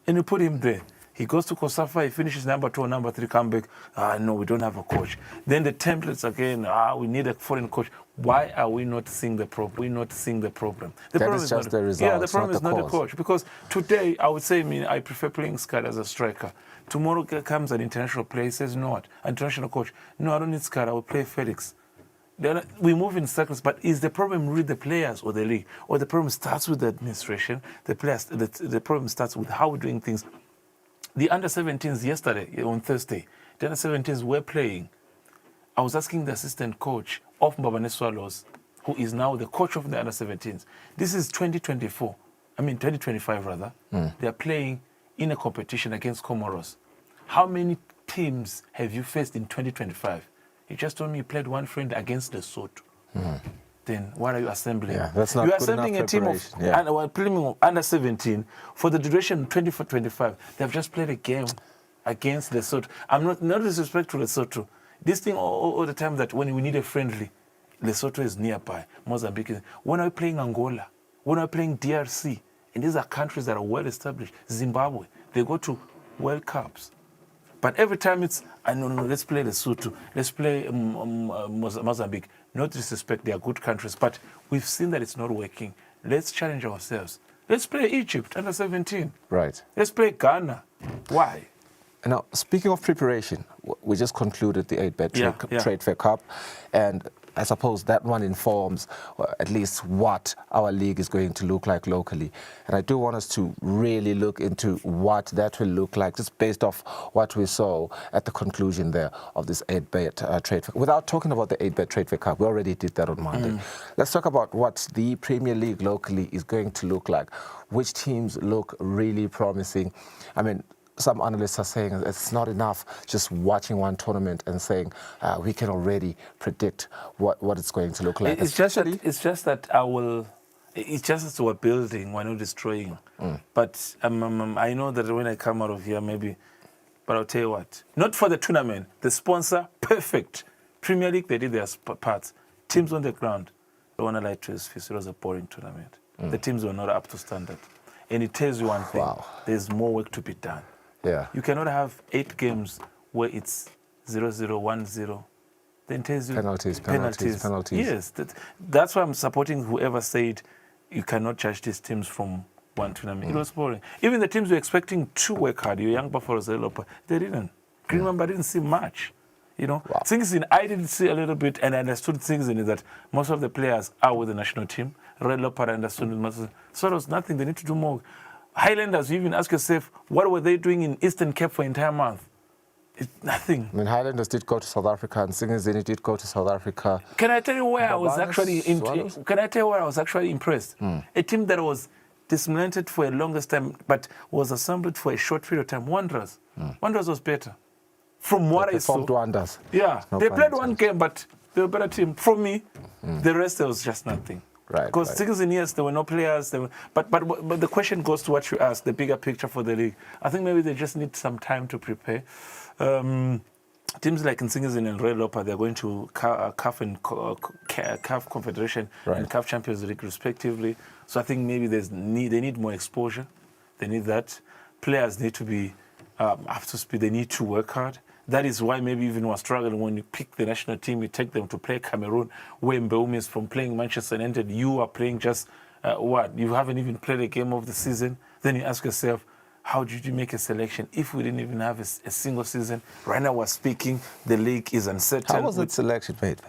and we put him there. He goes to Kosafa, he finishes number 2 or number 3, come back. No, we don't have a coach. Then the templates again, we need a foreign coach. Why are we not seeing the problem? We're not seeing the problem. The problem is just the result. Yeah, the problem is not the coach. Because today, I would say, I prefer playing Scott as a striker. Tomorrow comes an international player, he says, no, international coach. No, I don't need Scott, I will play Felix. Then we move in circles, but is the problem really the players or the league? Or the problem starts with the administration, the problem starts with how we're doing things. The under-17s yesterday, on Thursday, the under-17s were playing. I was asking the assistant coach of Mbabane Swallows, who is now the coach of the under-17s. This is 2025 rather. They are playing in a competition against Comoros. How many teams have you faced in 2025? You just told me you played one friend against Lesotho. Then what are you assembling? Yeah, that's not you are good assembling a team of under 17 for the duration 24-25. They have just played a game against Lesotho. I'm not disrespect to Lesotho. This thing all the time that when we need a friendly, Lesotho is nearby, Mozambique. When are we playing Angola? When are we playing DRC? And these are countries that are well established. Zimbabwe, they go to World Cups. But every time it's, no, let's play Lesotho, let's play Mozambique. No disrespect, they are good countries, but we've seen that it's not working. Let's challenge ourselves. Let's play Egypt, under 17. Right. Let's play Ghana. Why? Now, speaking of preparation, we just concluded the 8-Bet Trade Fair Cup, and I suppose that one informs at least what our league is going to look like locally. And I do want us to really look into what that will look like, just based off what we saw at the conclusion there of this 8-Bet Trade Fair. Without talking about the 8-Bet Trade Fair Cup, we already did that on Monday. Let's talk about what the Premier League locally is going to look like. Which teams look really promising? I mean, some analysts are saying it's not enough just watching one tournament and saying we can already predict what it's going to look like. It's just that It's just we're building, we're not destroying. But I know that when I come out of here, maybe, but I'll tell you what, not for the tournament, the sponsor, perfect. Premier League, they did their parts. Teams on the ground, I don't want to lie to his face, it was a boring tournament. The teams were not up to standard. And it tells you one thing, there's more work to be done. Yeah. You cannot have 8 games where it's 0-0, 1-0. Then tells you penalties. Yes, that's why I'm supporting whoever said you cannot judge these teams from one tournament. It was boring. Even the teams were expecting to work hard. Your young Buffaloes, they didn't. Green Mamba didn't see much. You know, things in I didn't see a little bit, and I understood things in it that most of the players are with the national team. Red Leopard understood it. So there was nothing. They need to do more. Highlanders, you even ask yourself, what were they doing in Eastern Cape for an entire month? It's nothing. I mean, Highlanders did go to South Africa, and Singizini did go to South Africa. Can I tell you where I was actually impressed? A team that was dismantled for a longest time, but was assembled for a short period of time. Wanderers. Wanderers was better. From what I saw. Wonders. Yeah, they played one game, but they were a better team. From me, the rest there was just nothing. Right. Because Singizini, yes, there were no players. But the question goes to what you asked, the bigger picture for the league. I think maybe they just need some time to prepare. Teams like Singizini and Red Leopard, they're going to CAF and CAF Confederation and CAF Champions League respectively. So I think maybe they need more exposure. They need that. Players need to be up to speed. They need to work hard. That is why maybe even we're struggling when you pick the national team, you take them to play Cameroon, where Mbeumi is from playing Manchester United. You are playing just you haven't even played a game of the season. Then you ask yourself, how did you make a selection if we didn't even have a single season? Right now we're speaking, the league is uncertain. How was that selection made?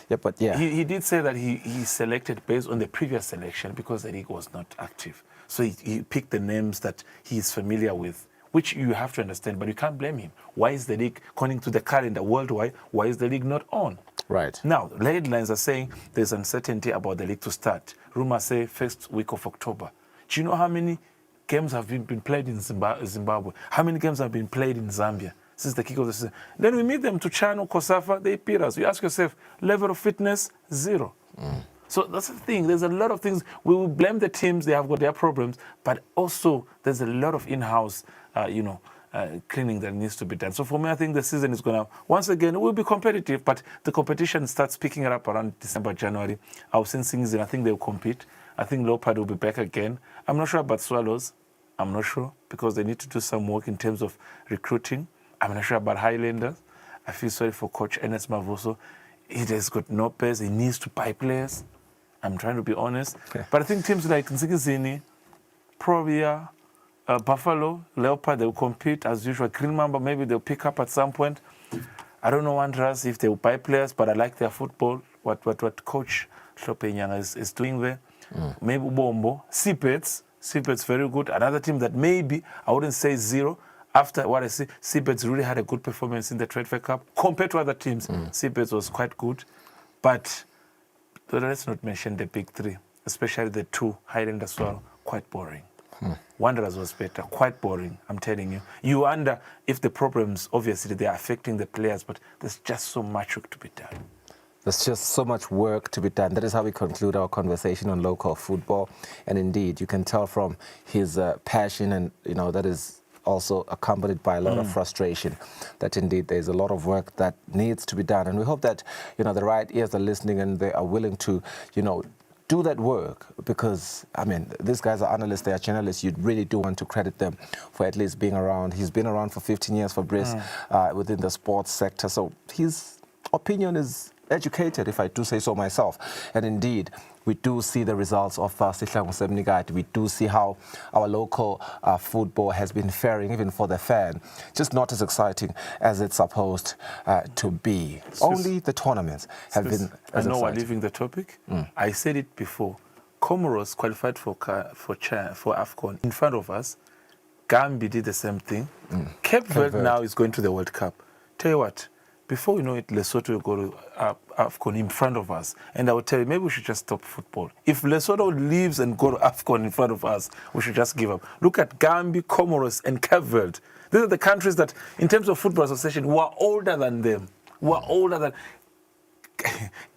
Yeah, but yeah. He did say that he selected based on the previous selection because the league was not active. So he picked the names that he is familiar with, which you have to understand, but you can't blame him. Why is the league, according to the calendar worldwide, why is the league not on? Right. Now, the headlines are saying there's uncertainty about the league to start. Rumors say first week of October. Do you know how many games have been played in Zimbabwe? How many games have been played in Zambia since the kick of the season? Then we meet them to Chano, Kosafa, they beat us. You ask yourself, level of fitness, 0. So that's the thing. There's a lot of things. We will blame the teams. They have got their problems. But also, there's a lot of in-house, cleaning that needs to be done. So for me, I think the season is going to, once again, it will be competitive, but the competition starts picking it up around December, January. I was saying I think they'll compete. I think Leopard will be back again. I'm not sure about Swallows. I'm not sure because they need to do some work in terms of recruiting. I'm not sure about Highlanders. I feel sorry for Coach Ernest Mavoso. He has got no players. He needs to buy players. I'm trying to be honest. But I think teams like Nsikizini, Provia, Buffalo, Leopard, they'll compete as usual. Green Mamba, maybe they'll pick up at some point. I don't know Wanderers if they'll buy players, but I like their football, what Coach Hlopenyanga is doing there. Maybe Bombo, Seabeds very good. Another team that maybe, I wouldn't say 0. After what I see, Seabeds really had a good performance in the Trade Fair Cup. Compared to other teams, Seabeds was quite good. But let's not mention the big 3, especially the 2, Highlanders as well, quite boring. Wanderers was better, quite boring, I'm telling you. You wonder if the problems, obviously, they are affecting the players, but there's just so much work to be done. There's just so much work to be done. That is how we conclude our conversation on local football. And indeed, you can tell from his passion, and that is also accompanied by a lot of frustration, that indeed there's a lot of work that needs to be done. And we hope that the right ears are listening and they are willing to do that work, because I mean, these guys are analysts, they are journalists. You really do want to credit them for at least being around. He's been around for 15 years for Brice within the sports sector, so his opinion is educated, if I do say so myself. And indeed, we do see the results of Sihlangu Semnikati. We do see how our local football has been faring, even for the fan. Just not as exciting as it's supposed to be. Only the tournaments have been as I know exciting. we're leaving the topic. I said it before. Comoros qualified for AFCON in front of us. Gambia did the same thing. Cape Verde now is going to the World Cup. Tell you what, before we know it, Lesotho will go to AFCON in front of us. And I would tell you, maybe we should just stop football. If Lesotho leaves and go to AFCON in front of us, we should just give up. Look at Gambia, Comoros, and Cape Verde. These are the countries that, in terms of football association, were older than them. Were older than...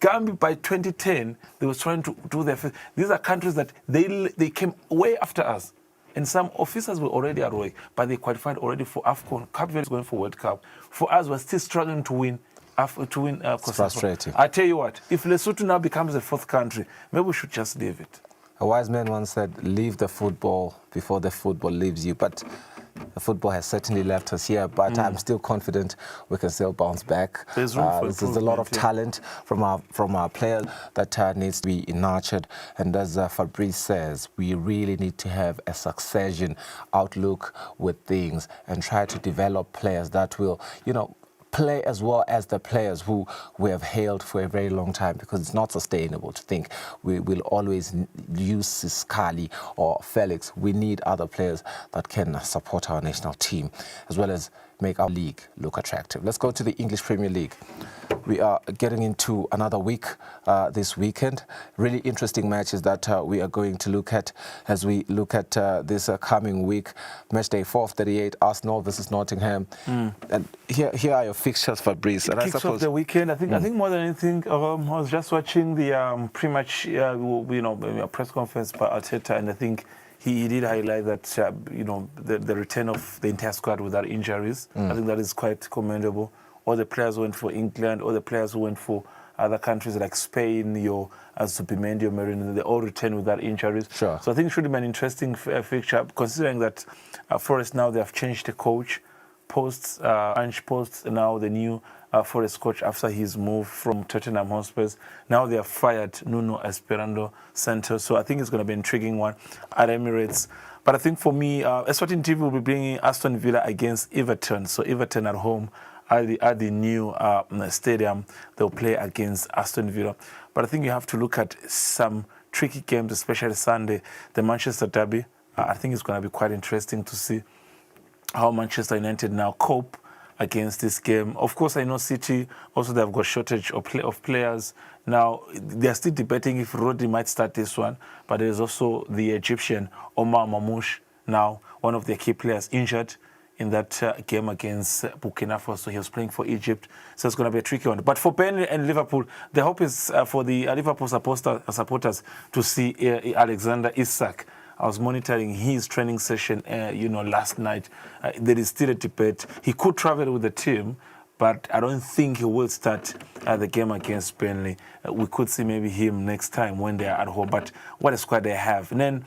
Gambia by 2010, they were trying to do their first. These are countries that they came way after us. And some officers were already at work, but they qualified already for AFCON. Cape Verde is going for World Cup. For us, we're still struggling to win. It's frustrating. I tell you what, if Lesotho now becomes the fourth country, maybe we should just leave it. A wise man once said, leave the football before the football leaves you. But the football has certainly left us here, but I'm still confident we can still bounce back. There's room for There's a lot of talent from our players that needs to be nurtured. And as Fabrice says, we really need to have a succession outlook with things and try to develop players that will, play as well as the players who we have hailed for a very long time, because it's not sustainable to think we will always use Kusile or Felix. We need other players that can support our national team as well as make our league look attractive. Let's go to the English Premier League. We are getting into another week this weekend. Really interesting matches that we are going to look at as we look at this coming week. Matchday 4:38, Arsenal versus Nottingham. And here are your fixtures, Fabrice. And Kicks off the weekend. I think more than anything, I was just watching the pre-match, press conference by Arteta, and I think he did highlight that, the return of the entire squad without injuries. I think that is quite commendable. All the players who went for England, all the players who went for other countries like Spain, Zubimendi, Merino, they all returned without injuries. Sure. So I think it should be an interesting fixture, considering that Forest now, they have changed the coach. Ange Post, now the new Forest coach after his move from Tottenham Hotspurs. Now they have fired Nuno Espirito Santo. So I think it's going to be an intriguing one at Emirates. But I think for me, Eswatini TV will be bringing Aston Villa against Everton. So Everton at home at the new stadium, they'll play against Aston Villa. But I think you have to look at some tricky games, especially Sunday. The Manchester Derby, I think it's going to be quite interesting to see how Manchester United now cope against this game. Of course, I know City, also they've got shortage of players. Now, they're still debating if Rodri might start this one, but there's also the Egyptian Omar Mamouche, now one of their key players, injured in that game against Burkina Faso. He was playing for Egypt, so it's going to be a tricky one. But for Burnley and Liverpool, the hope is for the Liverpool supporters to see Alexander Isak. I was monitoring his training session, last night. There is still a debate. He could travel with the team, but I don't think he will start the game against Burnley. We could see maybe him next time when they are at home. But what a squad they have. And then,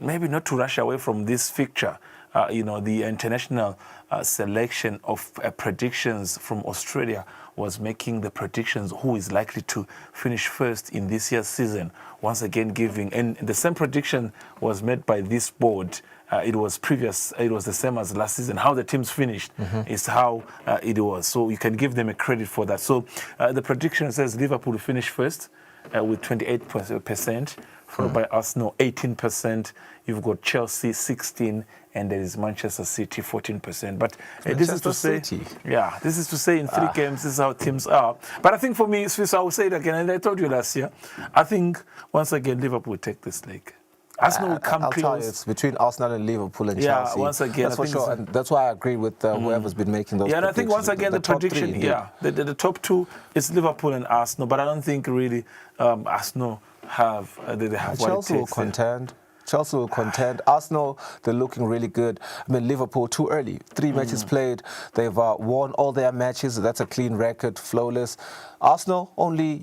maybe not to rush away from this fixture, the international selection of predictions from Australia was making the predictions who is likely to finish first in this year's season, once again giving, and the same prediction was made by this board. It was the same as last season. How the teams finished is how it was. So you can give them a credit for that. So the prediction says Liverpool will finish first with 28%, followed by Arsenal 18%. You've got Chelsea 16%, and there is Manchester City 14%. But this is to say, this is to say in 3 games, this is how teams are. But I think for me, Swiss, I will say it again, and I told you last year, I think once again Liverpool will take this league. Arsenal will come I'll close. tell you, it's between Arsenal and Liverpool and Chelsea. Once again, that's for sure. And that's why I agree with whoever's been making those. Yeah, and I think once again the prediction, the top 2 is Liverpool and Arsenal. But I don't think really Arsenal have they have what Chelsea it will takes. contend. Chelsea will contend. Arsenal, they're looking really good. I mean, Liverpool, too early. 3 matches played. They've won all their matches. That's a clean record, flawless. Arsenal only,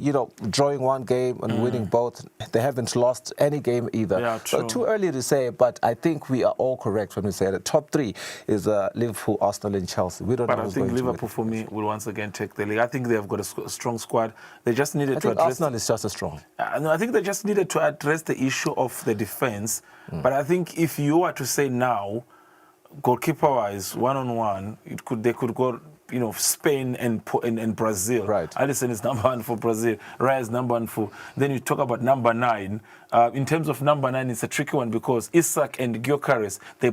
drawing 1 game and winning both. They haven't lost any game either. Yeah, so too early to say, but I think we are all correct when we say the top 3 is Liverpool, Arsenal, and Chelsea. We don't know who's going to win. But I think Liverpool, for me, will once again take the league. I think they have got a strong squad. They just needed to address... Arsenal is just as strong. No, I think they just needed to address the issue of the defense. But I think if you were to say now, goalkeeper-wise, one-on-one, they could go... Spain and Brazil. Right. Alisson is number 1 for Brazil. Raya is number 1 for... Then you talk about number 9. In terms of number 9, it's a tricky one because Isak and Gyökeres, they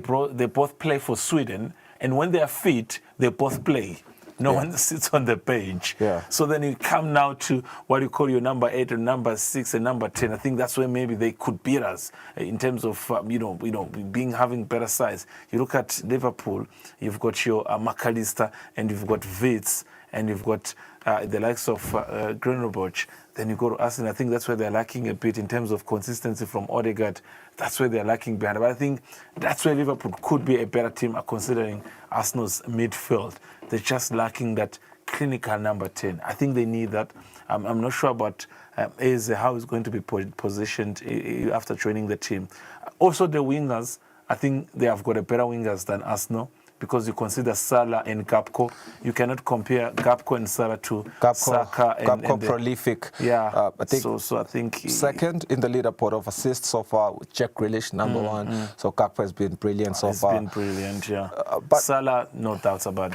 both play for Sweden. And when they are fit, they both play. No one sits on the bench. Yeah. So then you come now to what you call your number 8 and number 6 and number 10. I think that's where maybe they could beat us in terms of having better size. You look at Liverpool, you've got your McAllister and you've got Vitz. and you've got the likes of Grenoble, then you go to Arsenal. I think that's where they're lacking a bit in terms of consistency from Odegaard. That's where they're lacking behind. But I think that's where Liverpool could be a better team considering Arsenal's midfield. They're just lacking that clinical number 10. I think they need that. I'm not sure about Eze, how he's going to be positioned after joining the team. Also, the wingers, I think they have got a better wingers than Arsenal, because you consider Salah and Gakpo. You cannot compare Gakpo and Salah to Saka and prolific. Yeah, I think so I think second in the leaderboard of assists so far, with Jack Grealish, number one. So Gakpo has been brilliant so far. He's been brilliant, yeah. But Salah, no doubts about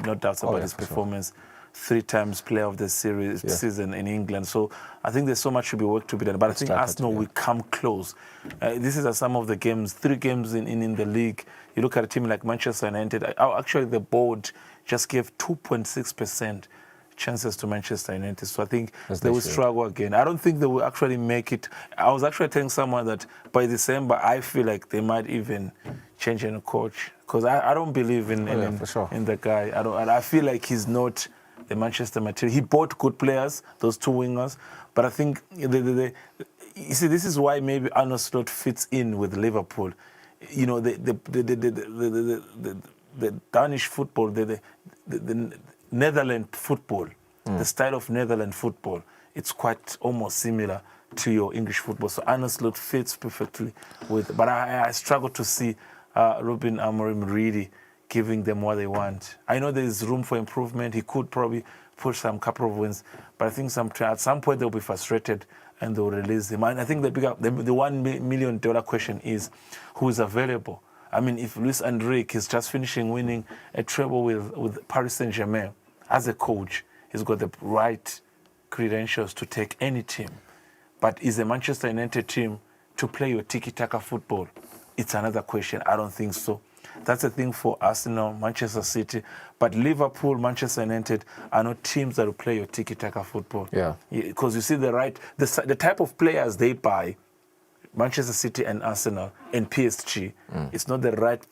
his performance. Sure. 3 times player of the season in England. So I think there's so much to be work to be done. But I think Arsenal will come close. This is some of the games, 3 games in the league. You look at a team like Manchester United. Actually, the board just gave 2.6% chances to Manchester United. So I think they will struggle again. I don't think they will actually make it. I was actually telling someone that by December, I feel like they might even change a coach. Because I don't believe in the guy. I feel like he's not the Manchester material. He bought good players, those 2 wingers, but I think you see, this is why maybe Arne Slot fits in with Liverpool. You know, the Danish football, the Netherlands football, the style of Netherlands football, it's quite almost similar to your English football. So Arne Slot fits perfectly with. But I struggle to see Ruben Amorim really giving them what they want. I know there's room for improvement. He could probably push some couple of wins, but I think at some point they'll be frustrated and they'll release him. And I think the $1 million question is who is available. I mean, if Luis Enrique is just finishing winning a treble with Paris Saint-Germain, as a coach, he's got the right credentials to take any team. But is the Manchester United team to play your tiki-taka football? It's another question. I don't think so. That's a thing for Arsenal, Manchester City. But Liverpool, Manchester United are not teams that will play your tiki-taka football. Yeah. Because you see the type of players they buy, Manchester City and Arsenal and PSG, it's not the right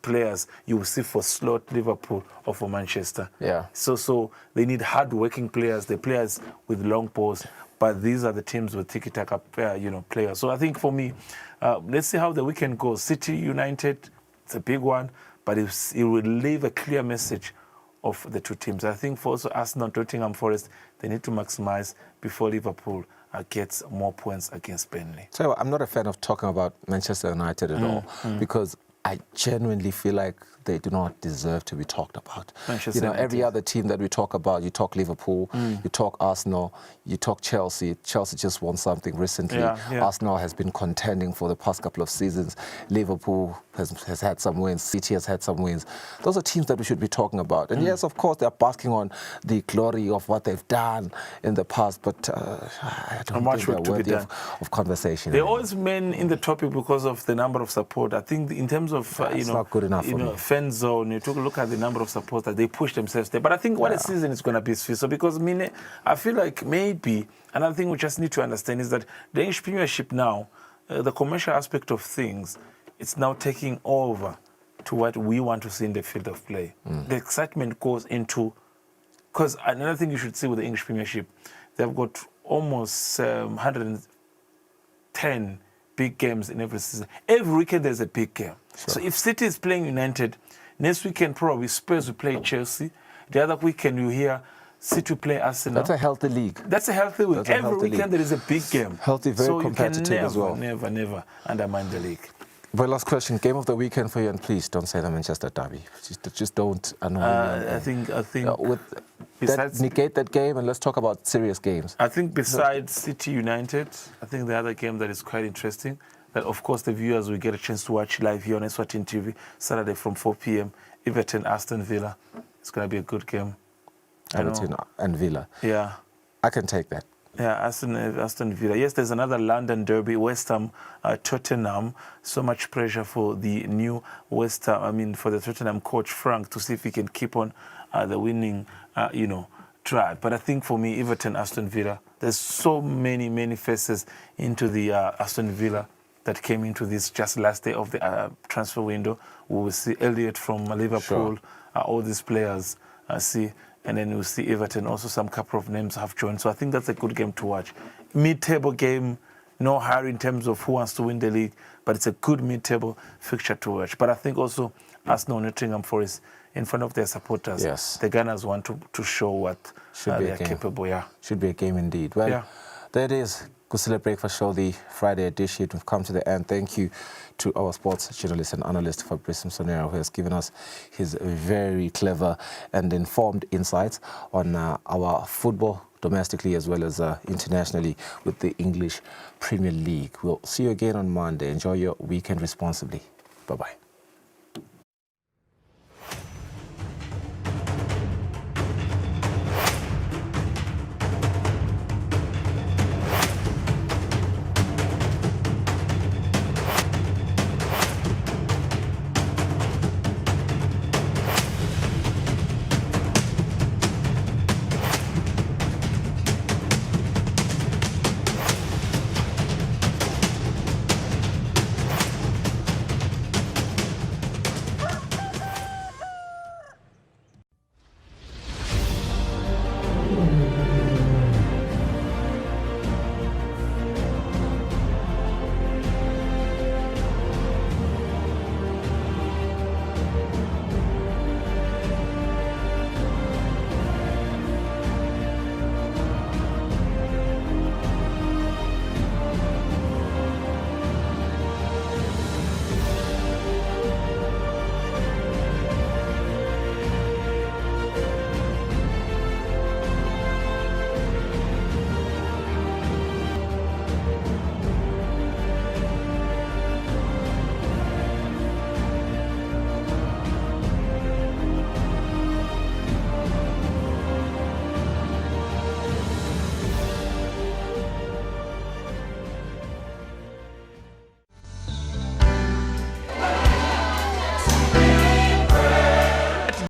players you will see for Slot, Liverpool, or for Manchester. Yeah. So they need hard-working players, the players with long balls. But these are the teams with tiki-taka, players. So I think for me, let's see how the weekend goes. City, United, it's a big one, but it will leave a clear message of the 2 teams. I think for also Arsenal, Nottingham Forest, they need to maximize before Liverpool gets more points against Burnley. So I'm not a fan of talking about Manchester United at all, because I genuinely feel like they do not deserve to be talked about. Every other team that we talk about, you talk Liverpool, you talk Arsenal, you talk Chelsea. Chelsea just won something recently. Arsenal has been contending for the past couple of seasons. Liverpool has had some wins. City has had some wins. Those are teams that we should be talking about. And yes, of course, they're basking on the glory of what they've done in the past, but I don't think they're worthy of conversation. They always remain in the topic because of the number of support. I think in terms of, it's not good enough for me. Fan zone, you took a look at the number of supporters, they push themselves there. But I think what a season is going to be, so because I feel like maybe another thing we just need to understand is that the English Premiership now, the commercial aspect of things, it's now taking over to what we want to see in the field of play. The excitement goes into, because another thing you should see with the English Premiership, they've got almost 110 big games in every season. Every weekend there's a big game. Sure. So if City is playing United, next weekend probably Spurs will play Chelsea. The other weekend you hear City play Arsenal. That's a healthy league. That's a healthy league. Every weekend there is a big game. Healthy, very competitive as well. So you can never undermine the league. Very last question, game of the weekend for you, and please don't say the Manchester Derby. Just don't annoy me. I think negate that game and let's talk about serious games. I think besides City United, I think the other game that is quite interesting, that of course the viewers will get a chance to watch live here on Eswatini TV, Saturday from 4 p.m. Everton, Aston Villa. It's going to be a good game. Everton and Villa. Yeah. I can take that. Yeah, Aston Villa. Yes, there's another London derby, West Ham, Tottenham. So much pressure for the new West Ham, for the Tottenham coach, Frank, to see if he can keep on the winning, drive. But I think for me, Everton, Aston Villa, there's so many faces into the Aston Villa that came into this just last day of the transfer window. We will see Elliott from Liverpool, all these players, and then you'll see Everton, also some couple of names have joined. So I think that's a good game to watch. Mid-table game, no hurry in terms of who wants to win the league, but it's a good mid-table fixture to watch. But I think also Arsenal, Nottingham Forest, in front of their supporters, yes, the Gunners want to show what they are capable. Yeah, should be a game indeed. Well, yeah. There it is. Kusile Breakfast Show, the Friday edition. We've come to the end. Thank you to our sports journalist and analyst Fabrice Msonera, who has given us his very clever and informed insights on our football, domestically as well as internationally, with the English Premier League. We'll see you again on Monday. Enjoy your weekend responsibly. Bye-bye.